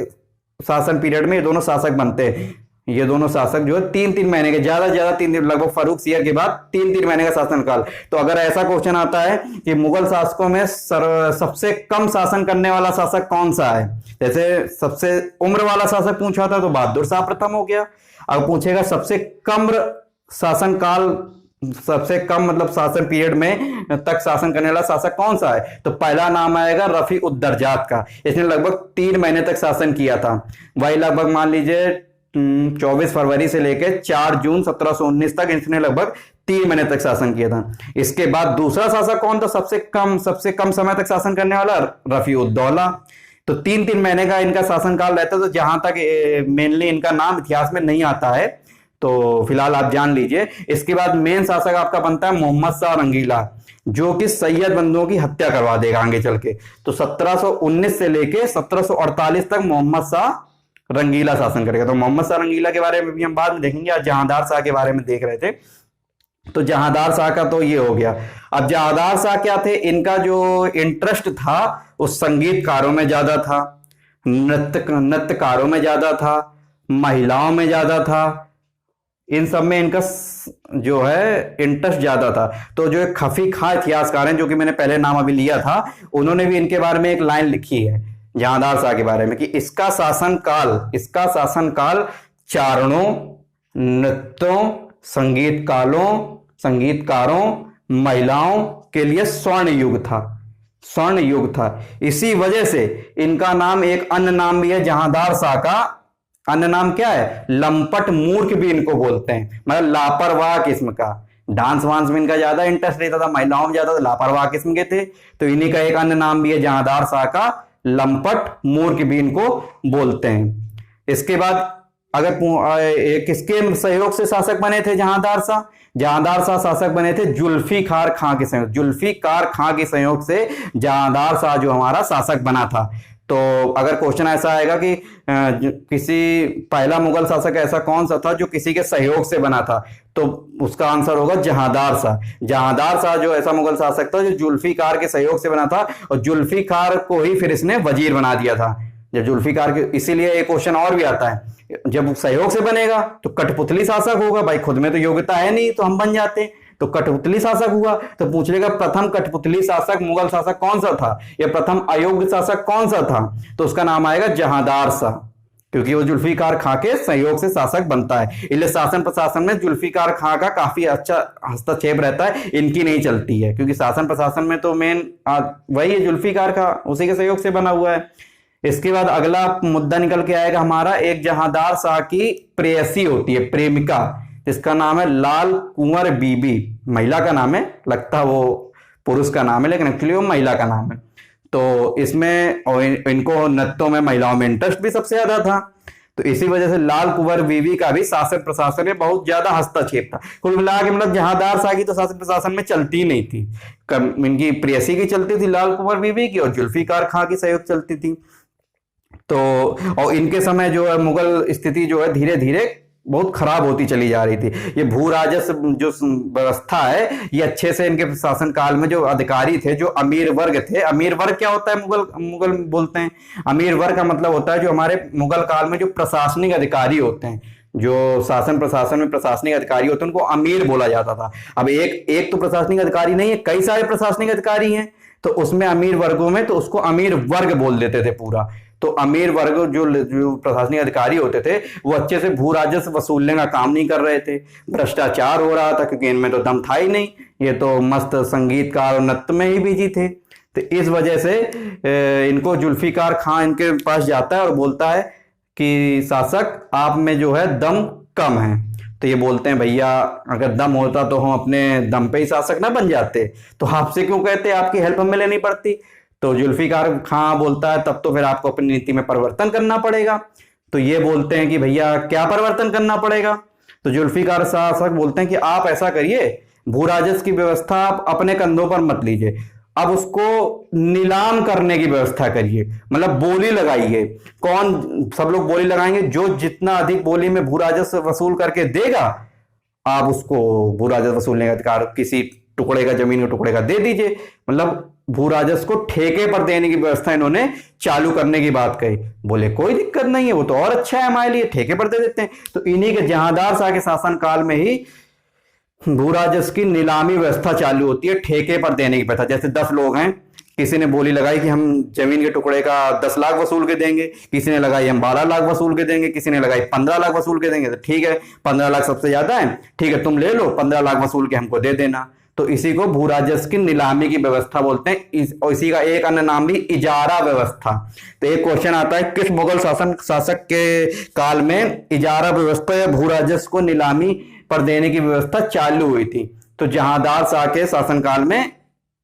शासन पीरियड में ये दोनों शासक बनते हैं। ये दोनों शासक जो है 3-3 महीने के, ज्यादा ज्यादा 3 दिन, लगभग फर्रुख सियर के बाद 3-3 महीने का शासन काल। तो अगर ऐसा क्वेश्चन आता है कि मुगल शासकों में सबसे कम शासन करने वाला शासक कौन सा है, जैसे सबसे उम्र वाला शासक पूछा था तो बहादुर शाह प्रथम हो गया। अगर पूछेगा सबसे कम शासन काल, सबसे कम मतलब शासन पीरियड में तक शासन करने वाला शासक कौन सा है, तो पहला नाम आएगा रफी उद्दरजात का। इसने लगभग 3 महीने तक शासन किया था। वही लगभग मान लीजिए 24 फरवरी से लेकर 4 जून 1719 तक इसने लगभग 3 महीने तक शासन किया था। इसके बाद दूसरा शासक कौन था सबसे कम समय तक शासन करने वाला? रफी उद्दौला। तो 3-3 महीने का इनका शासनकाल रहता है। तो जहां तक मेनली इनका नाम इतिहास में नहीं आता है, तो फिलहाल आप जान लीजिए। इसके बाद मेन शासक आपका बनता है मोहम्मद शाह रंगीला, जो कि सैयद बंधुओं की हत्या करवा देगा आगे चल के। तो 1719 से लेके 1748 तक मोहम्मद शाह रंगीला शासन करेगा। तो मोहम्मद शाह रंगीला के बारे में भी हम बाद में देखेंगे। आज जहांदार शाह के बारे में देख रहे थे, तो जहांदार शाह का तो ये हो गया। अब जहांदार शाह क्या थे, इनका जो इंटरेस्ट था उस संगीतकारों में ज्यादा था, नृत्यकारों में ज्यादा था, महिलाओं में ज्यादा था, इन सब में इनका जो है इंटरेस्ट ज्यादा था। तो जो एक खफी खां इतिहासकार हैं, जो कि मैंने पहले नाम अभी लिया था, उन्होंने भी इनके बारे में एक लाइन लिखी है जहांदार शाह के बारे में कि इसका शासनकाल चारणों, नृत्यों, संगीतकारों, महिलाओं के लिए स्वर्ण युग था। इसी वजह से इनका नाम, एक अन्य नाम भी है जहांदार शाह का, अन्य नाम क्या है? लंपट मूर्ख भी इनको बोलते हैं, मतलब लापरवाह किस्म का। डांस वांस में इनका ज्यादा इंटरेस्ट रहता था, महिलाओं में ज्यादा, तो लापरवाह किस्म के थे। तो इन्हीं का एक अन्य नाम भी है जहांदार शाह का, लंपट मूर्ख भी इनको बोलते हैं। इसके बाद अगर किसके सहयोग से शासक बने थे जहांदार शाह? जहांदार शाह शासक बने थे जुल्फिकार खां के सहयोग, जुल्फिकार खां के सहयोग से जहांदार शाह जो हमारा शासक बना था। तो अगर क्वेश्चन ऐसा आएगा कि किसी पहला मुगल शासक ऐसा कौन सा था जो किसी के सहयोग से बना था, तो उसका आंसर होगा जहांदार शाह। जहांदार शाह जो ऐसा मुगल शासक था जो जुल्फिकार के सहयोग से बना था, और जुल्फिकार को ही फिर इसने वजीर बना दिया था। जब जुल्फिकार के, इसीलिए एक क्वेश्चन और भी आता है, जब सहयोग से बनेगा तो कठपुतली शासक होगा, भाई खुद में तो योग्यता है नहीं तो हम बन जाते हैं, तो कठपुतली शासक हुआ। तो पूछ लेगा प्रथम कठपुतली शासक मुगल शासक कौन सा था, या प्रथम अयोग्य शासक कौन सा था, तो उसका नाम आएगा जहांदार शाह, क्योंकि वो जुल्फिकार खां के सहयोग से शासक बनता है। इसलिए शासन प्रशासन में जुल्फिकार खां का काफी अच्छा हस्तक्षेप रहता है, इनकी नहीं चलती है, क्योंकि शासन प्रशासन में तो मेन वही है जुल्फिकार खां, उसी के सहयोग से बना हुआ है। इसके बाद अगला मुद्दा निकल के आएगा हमारा, एक जहांदार शाह की प्रेयसी होती है, प्रेमिका, जिसका नाम है लाल कुंवर बीबी। महिला का नाम है, लगता वो पुरुष का नाम है लेकिन एक्चुअली वो महिला का नाम है। तो इसमें इनको नृत्यों में, महिलाओं में इंटरेस्ट भी सबसे ज्यादा था। तो इसी वजह से लाल कुंवर बीबी का भी शासन प्रशासन में बहुत ज्यादा हस्तक्षेप था। कुल मिला के मतलब जहांदार शाह की तो शासन प्रशासन में चलती नहीं थी, इनकी प्रेयसी की चलती थी लाल कुंवर बीबी की, और जुल्फिकार खां की सहयोग चलती थी। तो और इनके समय जो है मुगल स्थिति जो है धीरे धीरे बहुत खराब होती चली जा रही थी। ये भू राजस्व जो व्यवस्था है, ये अच्छे से इनके शासन काल में जो अधिकारी थे, जो अमीर वर्ग थे, अमीर वर्ग क्या होता है, मुगल मुगल बोलते हैं। अमीर वर्ग का मतलब होता है जो हमारे मुगल काल में जो प्रशासनिक अधिकारी होते हैं, जो शासन प्रशासन में प्रशासनिक अधिकारी होते हैं, उनको अमीर बोला जाता था। अब एक एक तो प्रशासनिक अधिकारी नहीं है, कई सारे प्रशासनिक अधिकारी हैं, तो उसमें अमीर वर्गों में तो उसको अमीर वर्ग बोल देते थे पूरा। तो अमीर वर्ग जो प्रशासनिक अधिकारी होते थे, वो अच्छे से भू राजस्व वसूलने का काम नहीं कर रहे थे, भ्रष्टाचार हो रहा था, क्योंकि इनमें तो दम था ही नहीं, ये तो मस्त संगीतकार और नृत्य में ही बिजी थे। तो इस वजह से इनको जुल्फिकार खां इनके पास जाता है और बोलता है कि शासक, आप में जो है दम कम है। तो ये बोलते हैं, भैया अगर दम होता तो हम अपने दम पे ही शासक ना बन जाते, तो आपसे क्यों कहते, आपकी हेल्प हमें लेनी पड़ती। तो जुल्फिकार खां बोलता है, तब तो फिर आपको अपनी नीति में परिवर्तन करना पड़ेगा। तो ये बोलते हैं कि भैया क्या परिवर्तन करना पड़ेगा। तो जुल्फिकार शासक बोलते हैं कि आप ऐसा करिए, भू राजस्व की व्यवस्था आप अपने कंधों पर मत लीजिए, अब उसको नीलाम करने की व्यवस्था करिए, मतलब बोली लगाइए। कौन, सब लोग बोली लगाएंगे, जो जितना अधिक बोली में भू राजस्व वसूल करके देगा, आप उसको भू राजस्व वसूलने का अधिकार किसी टुकड़े का, जमीन के टुकड़े का दे दीजिए। मतलब भू राजस्व को ठेके पर देने की व्यवस्था इन्होंने चालू करने की बात कही। बोले कोई दिक्कत नहीं है, वो तो और अच्छा है हमारे लिए, ठेके पर दे देते हैं। तो इन्हीं के जहांदार शाह के शासन काल में ही भू राजस्व की नीलामी व्यवस्था चालू होती है, ठेके पर देने की प्रथा। जैसे 10 लोग हैं, किसी ने बोली लगाई कि हम जमीन के टुकड़े का 10 लाख वसूल के देंगे, किसी ने लगाई हम 12 लाख वसूल के देंगे, किसी ने लगाई 15 लाख वसूल के देंगे। तो ठीक है, 15 लाख सबसे ज्यादा है, ठीक है तुम ले लो, 15 लाख वसूल के हमको दे देना। तो इसी को भू राजस्व की नीलामी की व्यवस्था बोलते हैं। और इसी का एक अन्य नाम भी इजारा व्यवस्था। तो एक क्वेश्चन आता है, किस मुगल शासक के काल में इजारा व्यवस्था या भू राजस्व को नीलामी पर देने की व्यवस्था चालू हुई थी। तो जहांदार शाह के शासनकाल में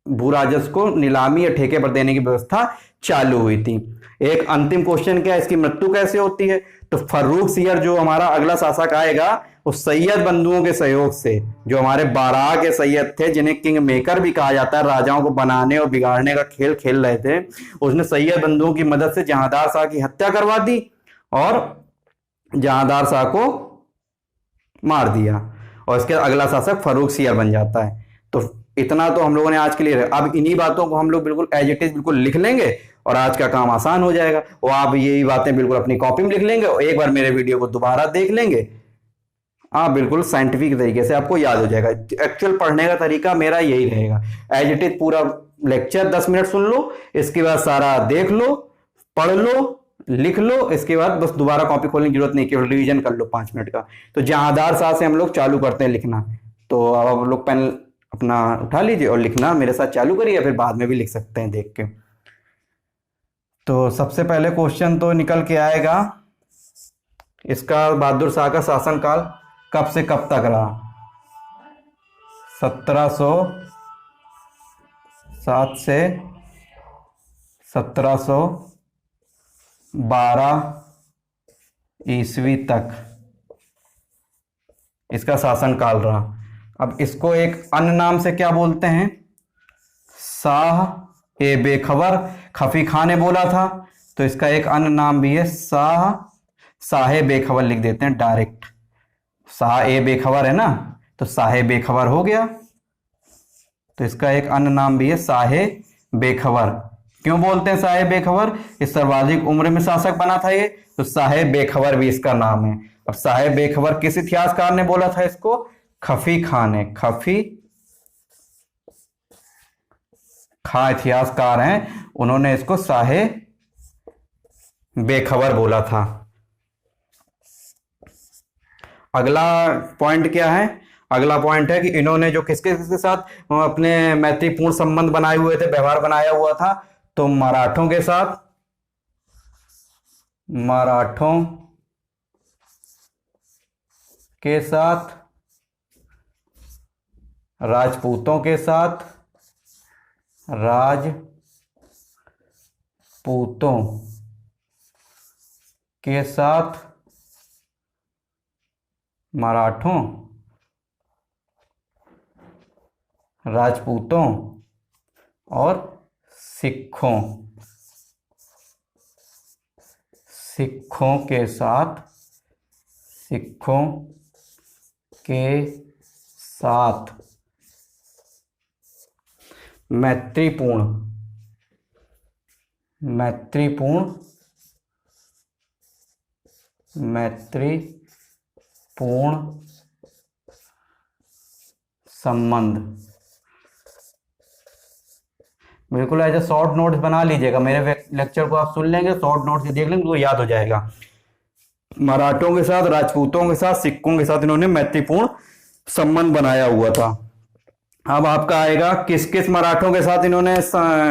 भू राजस्व को नीलामी या ठेके पर देने की व्यवस्था चालू हुई थी। एक अंतिम क्वेश्चन क्या है, इसकी मृत्यु कैसे होती है। तो फर्रुख सियर जो हमारा अगला शासक आएगा, उस सैयद बंधुओं के सहयोग से, जो हमारे बारह के सैयद थे, जिन्हें किंग मेकर भी कहा जाता है, राजाओं को बनाने और बिगाड़ने का खेल खेल रहे थे, उसने सैयद बंधुओं की मदद से जहांदार शाह की हत्या करवा दी और जहांदार शाह को मार दिया, और इसके अगला शासक फर्रुख सियर बन जाता है। तो इतना तो हम लोगों ने आज के लिए, अब इन्हीं बातों को हम लोग बिल्कुल एज इट इज बिल्कुल लिख लेंगे और आज का काम आसान हो जाएगा। और आप यही बातें बिल्कुल अपनी कॉपी में लिख लेंगे और एक बार मेरे वीडियो को दोबारा देख लेंगे, आप बिल्कुल साइंटिफिक तरीके से आपको याद हो जाएगा। एक्चुअल पढ़ने का तरीका मेरा यही रहेगा, एज इट इज पूरा लेक्चर 10 मिनट सुन लो, इसके बाद सारा देख लो, पढ़ लो, लिख लो, इसके बाद बस दोबारा कॉपी खोलने की जरूरत नहीं, केवल रिवीजन कर लो 5 मिनट का। तो जहांदार शाह से हम लोग चालू करते हैं लिखना। तो अब आप लोग पेन अपना उठा लीजिए और लिखना मेरे साथ चालू करिए, फिर बाद में भी लिख सकते हैं देख के। तो सबसे पहले क्वेश्चन तो निकल के आएगा, इसका बहादुर शाह का शासनकाल कब से कब तक रहा। 1707 से 1712 ईस्वी तक इसका शासनकाल रहा। अब इसको एक अन्य नाम से क्या बोलते हैं, शाह ए बेखबर, खफी खां ने बोला था, तो इसका एक अन्य नाम भी है शाह बेखबर, लिख देते हैं डायरेक्ट। शाह ए बेखबर है ना, तो शाह बेखबर हो गया। तो इसका एक अन्य नाम भी है शाह बेखबर। क्यों बोलते हैं शाह बेखबर, इस सर्वाधिक उम्र में शासक बना था ये, तो शाह बेखबर भी इसका नाम है। अब शाह बेखबर किस इतिहासकार ने बोला था इसको, खफी खां ने। खफी खां इतिहासकार हैं, उन्होंने इसको शाह बेखबर बोला था। अगला पॉइंट क्या है, अगला पॉइंट है कि इन्होंने जो किसके किसके साथ अपने मैत्रीपूर्ण संबंध बनाए हुए थे, व्यवहार बनाया हुआ था, तो मराठों के साथ, मराठों के साथ, राजपूतों के साथ, राजपूतों के साथ, मराठों, राजपूतों और सिखों के साथ, सिखों के साथ मैत्रीपूर्ण संबंध। बिल्कुल ऐसे शॉर्ट नोट्स बना लीजिएगा, मेरे लेक्चर को आप सुन लेंगे, शॉर्ट नोट्स देख लेंगे तो याद हो जाएगा। मराठों के साथ, राजपूतों के साथ, सिखों के साथ इन्होंने मैत्रीपूर्ण संबंध बनाया हुआ था। अब आपका आएगा किस किस मराठों के साथ इन्होंने,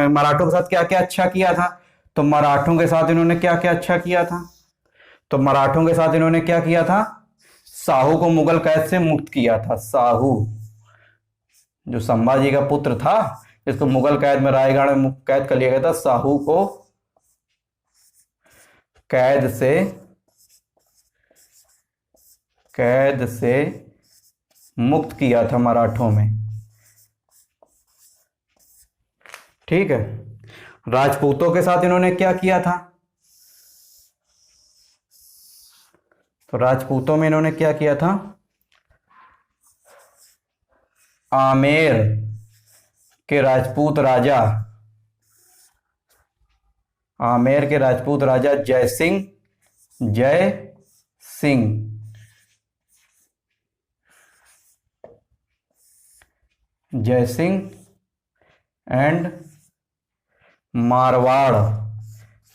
मराठों के साथ क्या क्या अच्छा किया था। तो मराठों के साथ इन्होंने क्या क्या अच्छा किया था, तो मराठों के साथ इन्होंने क्या किया था, साहू को मुगल कैद से मुक्त किया था। साहू जो संभाजी का पुत्र था, जिसको मुगल कैद में रायगढ़ में कैद कर लिया गया था, साहू को कैद से मुक्त किया था मराठों में। ठीक है। राजपूतों के साथ इन्होंने क्या किया था, तो राजपूतों में इन्होंने क्या किया था, आमेर के राजपूत राजा, आमेर के राजपूत राजा जय सिंह एंड मारवाड़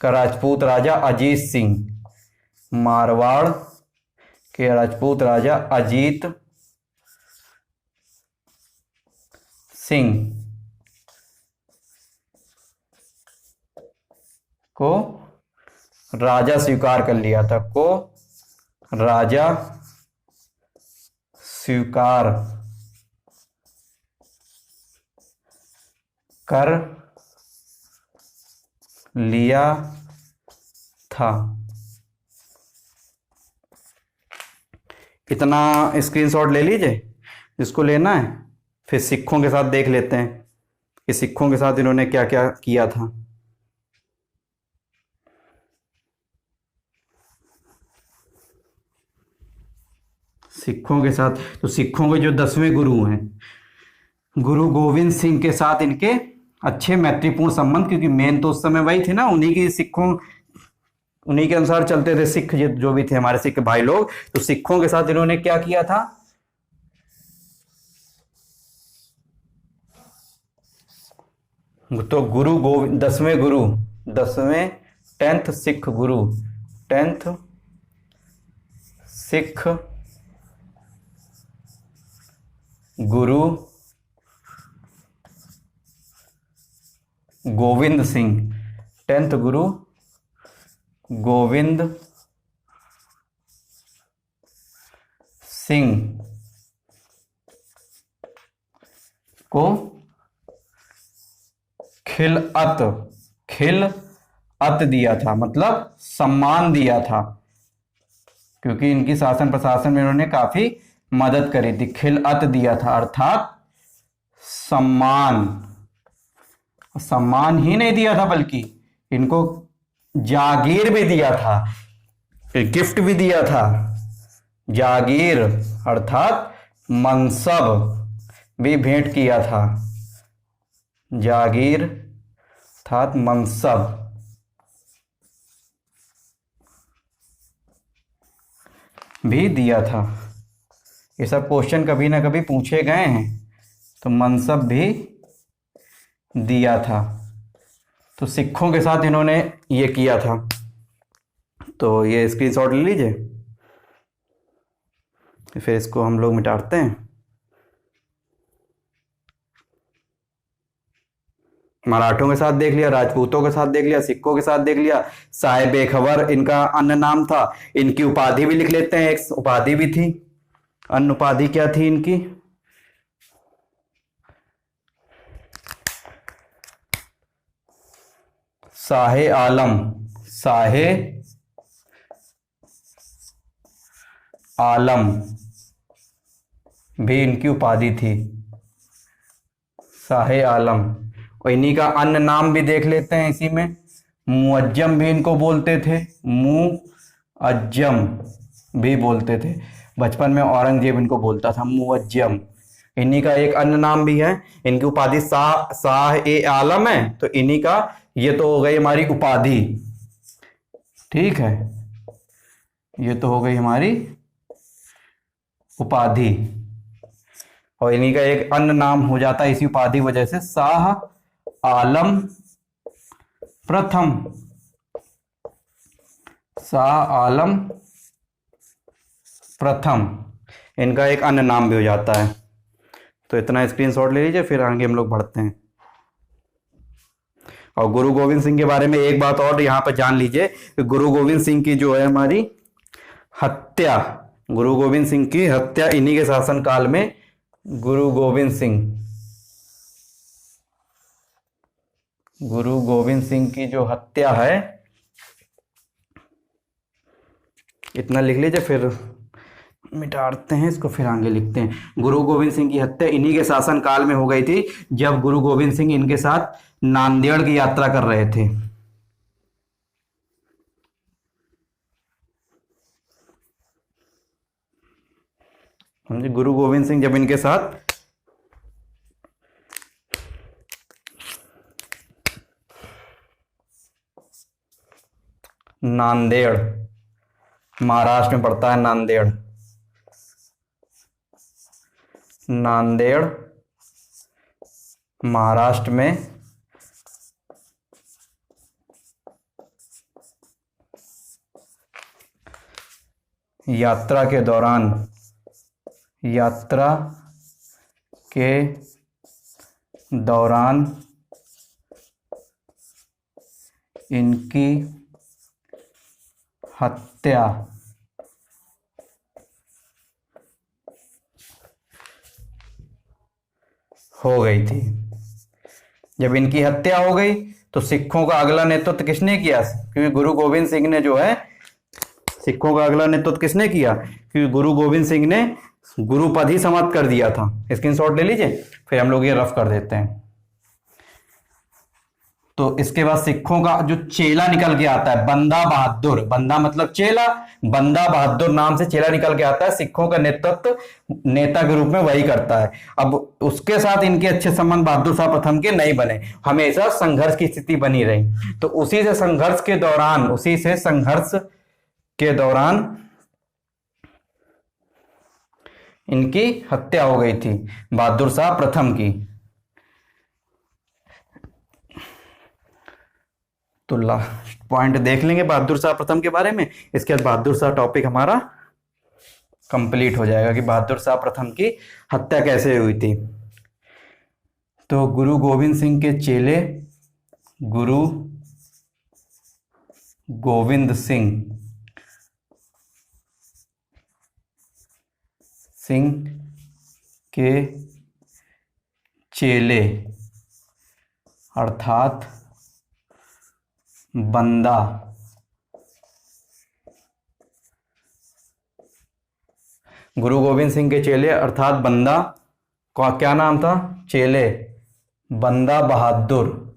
का राजपूत राजा अजीत सिंह, मारवाड़ के राजपूत राजा अजीत सिंह को राजा स्वीकार कर लिया था, को राजा स्वीकार कर लिया था। इतना स्क्रीनशॉट ले लीजिए जिसको लेना है, फिर सिखों के साथ देख लेते हैं कि सिखों के साथ इन्होंने क्या क्या किया था। सिखों के साथ, तो सिखों के जो 10वें गुरु हैं, गुरु गोविंद सिंह के साथ इनके अच्छे मैत्रीपूर्ण संबंध, क्योंकि मेन तो उस समय वही थे ना, उन्हीं के अनुसार चलते थे सिख जो भी थे हमारे सिख भाई लोग। तो सिखों के साथ इन्होंने क्या किया था, तो गुरु गोविंद 10वें गुरु, 10th सिख गुरु, 10th सिख गुरु गोविंद सिंह, 10th गुरु गोविंद सिंह को खिलअत दिया था, मतलब सम्मान दिया था, क्योंकि इनकी शासन प्रशासन में इन्होंने काफी मदद करी थी। खिलअत दिया था अर्थात सम्मान ही नहीं दिया था, बल्कि इनको जागीर भी दिया था, गिफ्ट भी दिया था। जागीर अर्थात मनसब भी भेंट किया था, जागीर अर्थात मनसब भी दिया था। ये सब क्वेश्चन कभी ना कभी पूछे गए हैं, तो मनसब भी दिया था। तो सिखों के साथ इन्होंने ये किया था, तो ये स्क्रीनशॉट ले लीजिए, फिर इसको हम लोग मिटाते हैं। मराठों के साथ देख लिया, राजपूतों के साथ देख लिया, सिखों के साथ देख लिया। साहिब बेखबर इनका अन्य नाम था। इनकी उपाधि भी लिख लेते हैं, एक उपाधि भी थी। अन्य उपाधि क्या थी इनकी, शाहे आलम भी इनकी उपाधि थी, शाहे आलम। और इन्हीं का अन्य नाम भी देख लेते हैं इसी में। मुअज्जम भी इनको बोलते थे, मुअज्जम भी बोलते थे। बचपन में औरंगजेब इनको बोलता था मुअज्जम। इन्हीं का एक अन्य नाम भी है। इनकी उपाधि शाह शाह ए आलम है। तो इन्हीं का ये तो हो गई हमारी उपाधि, ठीक है, ये तो हो गई हमारी उपाधि। और इन्हीं का एक अन्य नाम हो जाता है इसी उपाधि वजह से, शाह आलम प्रथम। शाह आलम प्रथम इनका एक अन्य नाम भी हो जाता है। तो इतना स्क्रीनशॉट ले लीजिए, फिर आगे हम लोग बढ़ते हैं। और गुरु गोविंद सिंह के बारे में एक बात और यहाँ पर जान लीजिए कि गुरु गोविंद सिंह की जो है हमारी हत्या, गुरु गोविंद सिंह की हत्या इन्हीं के शासन काल में, गुरु गोविंद सिंह की जो हत्या है, इतना लिख लीजिए, फिर मिटाते हैं इसको, फिर आगे लिखते हैं। गुरु गोविंद सिंह की हत्या इन्हीं के शासन काल में हो गई थी, जब गुरु गोविंद सिंह इनके साथ नांदेड़ की यात्रा कर रहे थे। समझे, गुरु गोविंद सिंह जब इनके साथ नांदेड़, महाराष्ट्र में पड़ता है नांदेड़, नांदेड़ महाराष्ट्र में यात्रा के दौरान इनकी हत्या हो गई थी। जब इनकी हत्या हो गई तो सिखों का अगला नेतृत्व किसने किया? क्योंकि गुरु गोविंद सिंह ने जो है, सिखों का अगला नेतृत्व किसने किया? क्योंकि गुरु गोविंद सिंह ने गुरु पद ही समाप्त कर दिया था। स्क्रीनशॉट ले लीजिए, फिर हम लोग ये रफ कर देते हैं। तो इसके बाद सिखों का जो चेला निकल के आता है, बंदा बहादुर, बंदा मतलब चेला, बंदा बहादुर नाम से चेला निकल के आता है। सिखों का नेतृत्व नेता के रूप में वही करता है। अब उसके साथ इनके अच्छे संबंध बहादुर शाह प्रथम के नहीं बने, हमेशा संघर्ष की स्थिति बनी रही। तो उसी से संघर्ष के दौरान इनकी हत्या हो गई थी, बहादुर शाह प्रथम की। तो लास्ट पॉइंट देख लेंगे बहादुर शाह प्रथम के बारे में, इसके बाद बहादुर शाह टॉपिक हमारा कंप्लीट हो जाएगा कि बहादुर शाह प्रथम की हत्या कैसे हुई थी। तो गुरु गोविंद सिंह के चेले गुरु गोविंद सिंह के चेले अर्थात बंदा, गुरु गोविंद सिंह के चेले अर्थात बंदा का क्या नाम था? चेले बंदा बहादुर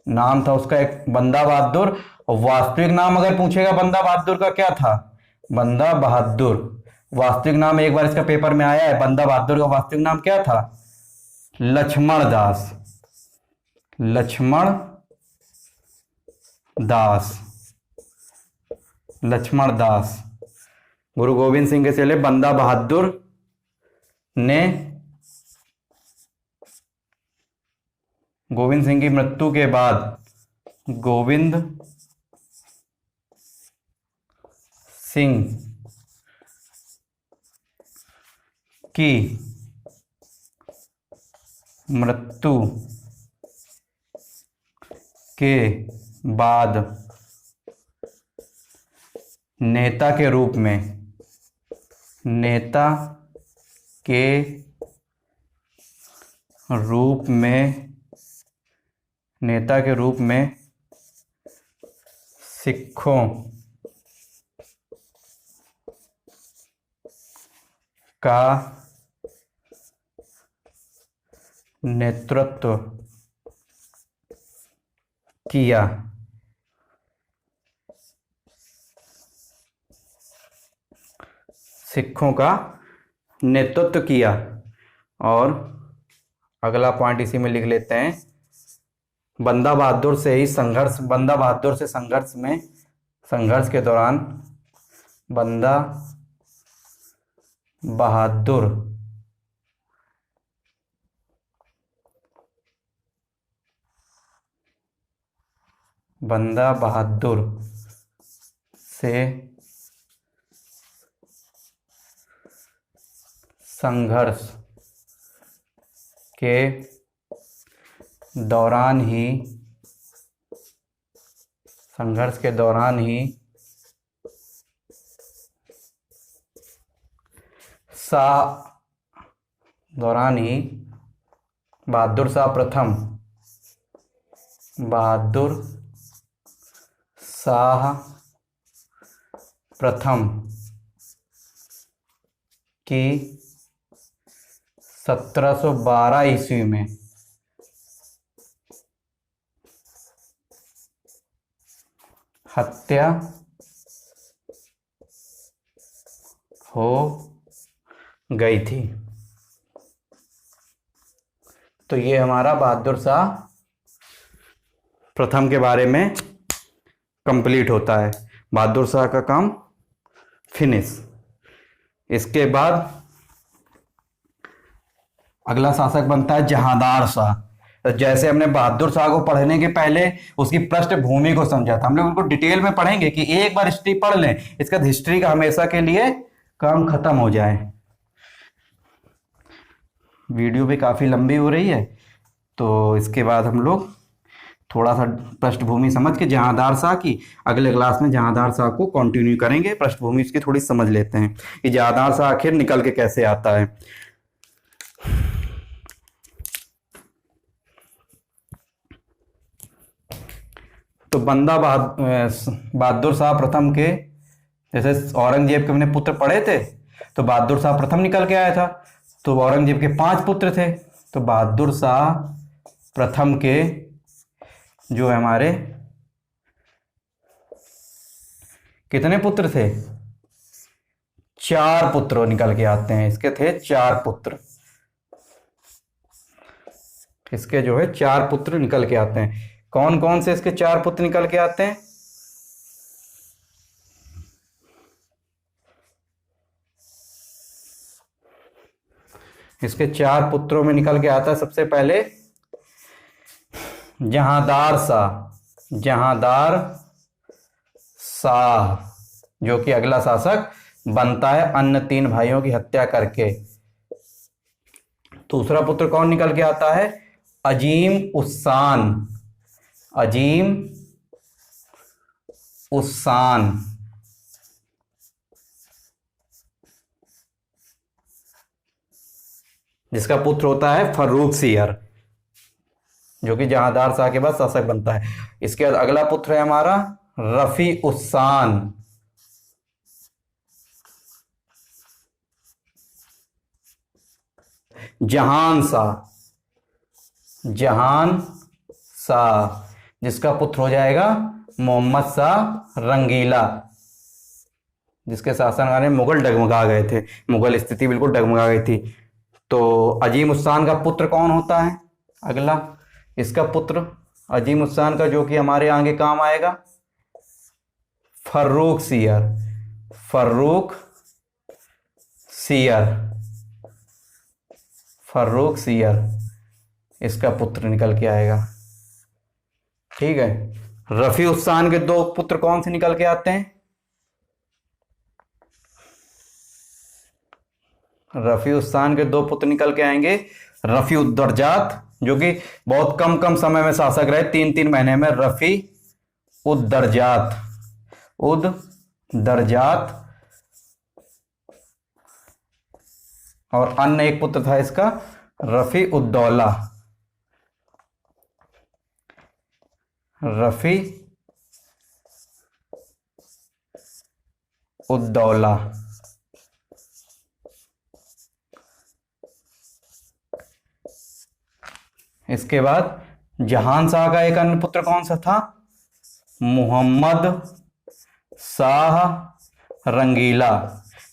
नाम था उसका, एक बंदा बहादुर। और वास्तविक नाम अगर पूछेगा बंदा बहादुर का क्या था? बंदा बहादुर वास्तविक नाम एक बार इसका पेपर में आया है। बंदा बहादुर का वास्तविक नाम क्या था? लक्ष्मण दास, लक्ष्मण दास। गुरु गोविंद सिंह के चेले बंदा बहादुर ने गोविंद सिंह की मृत्यु के बाद गोविंद सिंह की मृत्यु के बाद नेता के रूप में सिखों का नेतृत्व किया। सिखों का नेतृत्व किया। और अगला पॉइंट इसी में लिख लेते हैं, बंदा बहादुर से संघर्ष के दौरान बंदा बहादुर से संघर्ष के दौरान ही बहादुर शाह प्रथम की 1712 ईस्वी में हत्या हो गई थी। तो ये हमारा बहादुर शाह प्रथम के बारे में कंप्लीट होता है, बहादुर शाह का काम फिनिश। इसके बाद अगला शासक बनता है जहांदार शाह। तो जैसे हमने बहादुर शाह को पढ़ने के पहले उसकी पृष्ठभूमि को समझा था, हम लोग उनको डिटेल में पढ़ेंगे कि एक बार हिस्ट्री पढ़ लें, इसका हिस्ट्री का हमेशा के लिए काम खत्म हो जाए। वीडियो भी काफ़ी लंबी हो रही है, तो इसके बाद हम लोग थोड़ा सा पृष्ठभूमि समझ के जहांदार शाह की अगले क्लास में जहांदार शाह को कंटिन्यू करेंगे। पृष्ठभूमि इसकी थोड़ी समझ लेते हैं कि जहांदार शाह आखिर निकल के कैसे आता है। तो बहादुर शाह प्रथम के, जैसे औरंगजेब के हमने पुत्र पढ़े थे, तो बहादुर शाह प्रथम निकल के आया था। तो औरंगजेब के 5 पुत्र थे, तो बहादुर शाह प्रथम के जो हमारे कितने पुत्र थे, 4 पुत्र निकल के आते हैं। इसके थे 4 पुत्र, इसके जो है 4 पुत्र निकल के आते हैं। कौन कौन से इसके 4 पुत्र निकल के आते हैं? इसके 4 पुत्रों में निकल के आता है सबसे पहले जहांदार शाह, जो कि अगला शासक बनता है अन्य 3 भाइयों की हत्या करके। दूसरा पुत्र कौन निकल के आता है? अजीम उस्सान, जिसका पुत्र होता है फर्रुख सियर, जो कि जहांदार शाह के बाद शासक बनता है। इसके बाद अगला पुत्र है हमारा रफी उस्सान, जहान शाह, जिसका पुत्र हो जाएगा मोहम्मद शाह रंगीला, जिसके शासनकाल में मुगल डगमगा गए थे, मुगल स्थिति बिल्कुल डगमगा गई थी। तो अजीम उस्सान का पुत्र कौन होता है? अगला इसका पुत्र अजीम उस्सान का, जो कि हमारे आगे काम आएगा, फर्रुख सियर, इसका पुत्र निकल के आएगा। ठीक है। रफी उस्सान के 2 पुत्र कौन से निकल के आते हैं? रफी उस्सान के 2 पुत्र निकल के आएंगे, रफी उद्दरजात, जो कि बहुत कम समय में शासक रहे, 3-3 महीने में। रफी उद्दरजात और अन्य एक पुत्र था इसका रफी उद्दौला। इसके बाद जहान शाह का एक अन्य पुत्र कौन सा था? मोहम्मद शाह रंगीला।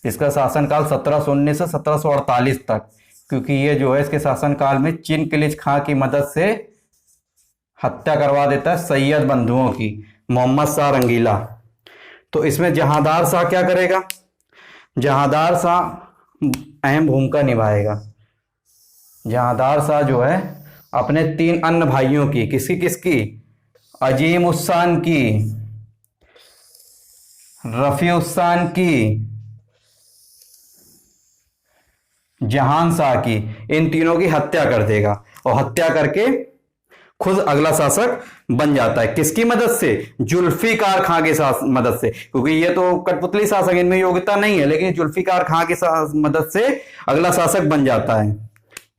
इसका शासनकाल 1719 से 1748 तक, क्योंकि ये जो है इसके शासनकाल में चिनकिलिच खां की मदद से हत्या करवा देता है सैयद बंधुओं की, मोहम्मद शाह रंगीला। तो इसमें जहांदार शाह क्या करेगा? जहांदार शाह अहम भूमिका निभाएगा। जहांदार शाह जो है अपने 3 अन्य भाइयों की, किसकी किसकी? अजीम उस्सान की, रफी उस्सान की, जहान शाह की, इन तीनों की हत्या कर देगा और हत्या करके खुद अगला शासक बन जाता है। किसकी मदद से? जुल्फिकार खां की मदद से, क्योंकि ये तो कठपुतली शासक, इनमें योग्यता नहीं है, लेकिन जुल्फिकार खां की मदद से अगला शासक बन जाता है,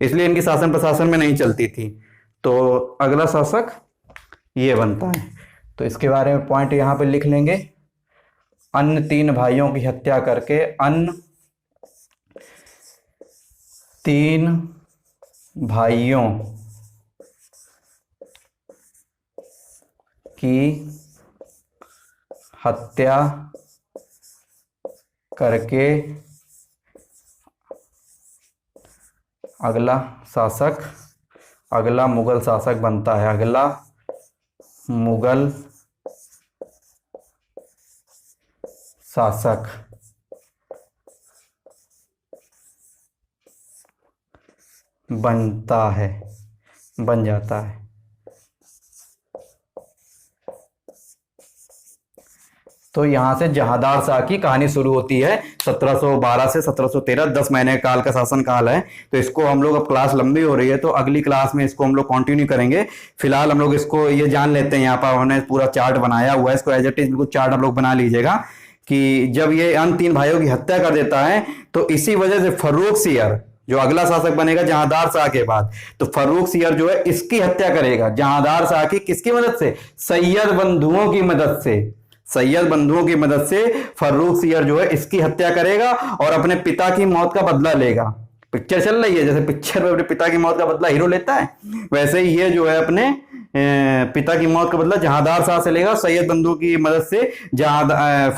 इसलिए इनकी शासन प्रशासन में नहीं चलती थी। तो अगला शासक ये बनता है। तो इसके बारे में पॉइंट यहां पे लिख लेंगे। अन्य 3 भाइयों की हत्या करके, अन्य 3 भाइयों की हत्या करके अगला शासक, अगला मुगल शासक बनता है, अगला मुगल शासक बनता है, बन जाता है। तो यहां से जहांदार शाह की कहानी शुरू होती है। 1712 से 1713, 10 महीने काल का शासन काल है। तो इसको हम लोग, अब क्लास लंबी हो रही है तो अगली क्लास में इसको हम लोग कंटिन्यू करेंगे। फिलहाल हम लोग इसको ये जान लेते हैं, यहाँ पर हमने पूरा चार्ट बनाया हुआ है, इसको एज इट इज बिल्कुल चार्ट हम लोग बना लीजिएगा कि जब ये अन्य 3 भाइयों की हत्या कर देता है तो इसी वजह से फर्रुख सियर जो अगला शासक बनेगा जहांदार शाह के बाद, तो फर्रुख सियर जो है इसकी हत्या करेगा जहांदार शाह की, किसकी मदद से? सैयद बंधुओं की मदद से। सैयद बंधुओं की मदद से फर्रुख सियर जो है इसकी हत्या करेगा और अपने पिता की मौत का बदला लेगा। पिक्चर चल रही है, जैसे पिक्चर में अपने पिता की मौत का बदला हीरो लेता है, वैसे ही ये जो है अपने पिता की मौत का बदला जहांदार शाह से लेगा। सैयद बंधु की मदद से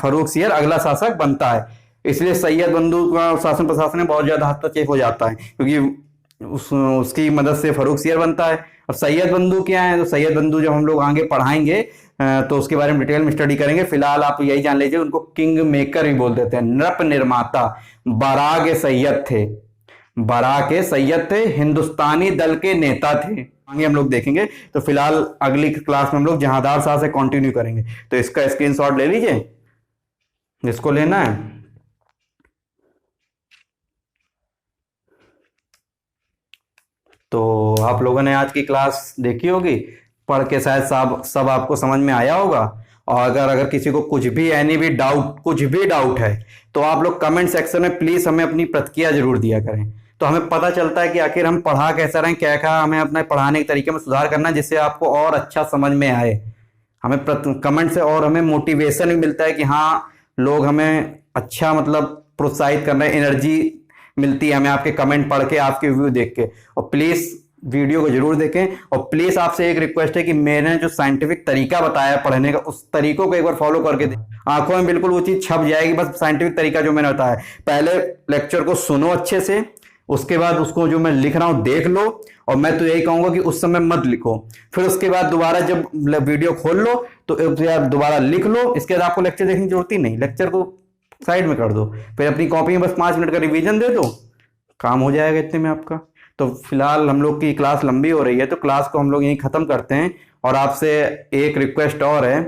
फर्रुख सियर अगला शासक बनता है। इसलिए सैयद बंधु का शासन प्रशासन में बहुत ज्यादा हस्तक्षेप हो जाता है, क्योंकि उसकी मदद से फर्रुख सियर बनता है। अब सैयद बंधु क्या है? तो सैयद बंधु जब हम लोग आगे पढ़ाएंगे तो उसके बारे में डिटेल में स्टडी करेंगे। फिलहाल आप यही जान लीजिए, उनको किंग मेकर भी बोल देते हैं, नृप निर्माता, बाराह के सैयद थे, बाराह के सैयद थे, हिंदुस्तानी दल के नेता थे, आगे हम लोग देखेंगे। तो फिलहाल अगली क्लास में हम लोग जहांदार शाह से कंटिन्यू करेंगे। तो इसका स्क्रीनशॉट ले लीजिए, जिसको लेना है। तो आप लोगों ने आज की क्लास देखी होगी, पढ़ के शायद सब आपको समझ में आया होगा। और अगर किसी को कुछ भी कुछ भी डाउट है तो आप लोग कमेंट सेक्शन में प्लीज हमें अपनी प्रतिक्रिया जरूर दिया करें, तो हमें पता चलता है कि आखिर हम पढ़ा कैसा रहे, क्या क्या हमें अपने पढ़ाने के तरीके में सुधार करना है, जिससे आपको और अच्छा समझ में आए। हमें कमेंट से और हमें मोटिवेशन भी मिलता है कि हाँ, लोग हमें अच्छा मतलब प्रोत्साहित कर रहे हैं, एनर्जी मिलती है हमें आपके कमेंट पढ़ के, आपके व्यू देख के। और प्लीज वीडियो को जरूर देखें, और प्लीज आपसे एक रिक्वेस्ट है कि मैंने जो साइंटिफिक तरीका बताया पढ़ने का, उस तरीकों को एक बार फॉलो करके दें। आंखों में बिल्कुल वो चीज छप जाएगी, बस साइंटिफिक तरीका जो मैंने बताया। पहले लेक्चर को सुनो अच्छे से, उसके बाद उसको जो मैं लिख रहा हूं देख लो, और मैं तो यही कहूंगा कि उस समय मत लिखो। फिर उसके बाद दोबारा जब वीडियो खोल लो तो यार दोबारा लिख लो। इसके बाद आपको लेक्चर देखने की जरूरत ही नहीं, लेक्चर को साइड में कर दो, फिर अपनी कॉपी में बस 5 मिनट का रिवीजन दे दो, काम हो जाएगा इतने में आपका। तो फिलहाल हम लोग की क्लास लंबी हो रही है, तो क्लास को हम लोग यहीं ख़त्म करते हैं। और आपसे एक रिक्वेस्ट और है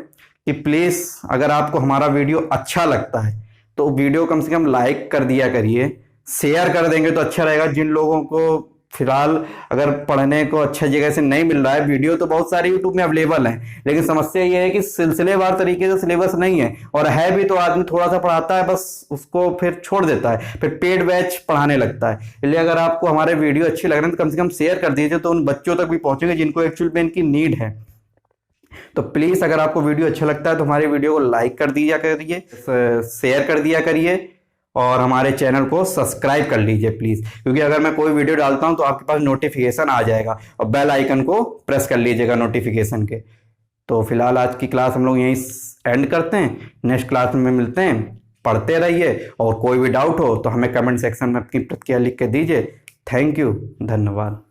कि प्लीज़ अगर आपको हमारा वीडियो अच्छा लगता है तो वीडियो कम से कम लाइक कर दिया करिए, शेयर कर देंगे तो अच्छा रहेगा। जिन लोगों को फिलहाल अगर पढ़ने को अच्छा जगह से नहीं मिल रहा है, वीडियो तो बहुत सारे यूट्यूब में अवेलेबल हैं, लेकिन समस्या ये है कि सिलसिलेवार तरीके से सिलेबस नहीं है, और है भी तो आदमी थोड़ा सा पढ़ाता है, बस उसको फिर छोड़ देता है, फिर पेड बैच पढ़ाने लगता है। इसलिए अगर आपको हमारे वीडियो अच्छी लग रहे हैं तो कम से कम शेयर कर दीजिए, तो उन बच्चों तक भी पहुंचेंगे जिनको एक्चुअल में इनकी नीड है। तो प्लीज़ अगर आपको वीडियो अच्छा लगता है तो हमारे वीडियो को लाइक कर दिया करिए, शेयर कर दिया करिए, और हमारे चैनल को सब्सक्राइब कर लीजिए प्लीज़, क्योंकि अगर मैं कोई वीडियो डालता हूं तो आपके पास नोटिफिकेशन आ जाएगा, और बेल आइकन को प्रेस कर लीजिएगा नोटिफिकेशन के। तो फिलहाल आज की क्लास हम लोग यहीं एंड करते हैं, नेक्स्ट क्लास में मिलते हैं। पढ़ते रहिए और कोई भी डाउट हो तो हमें कमेंट सेक्शन में अपनी प्रतिक्रिया लिख के दीजिए। थैंक यू, धन्यवाद।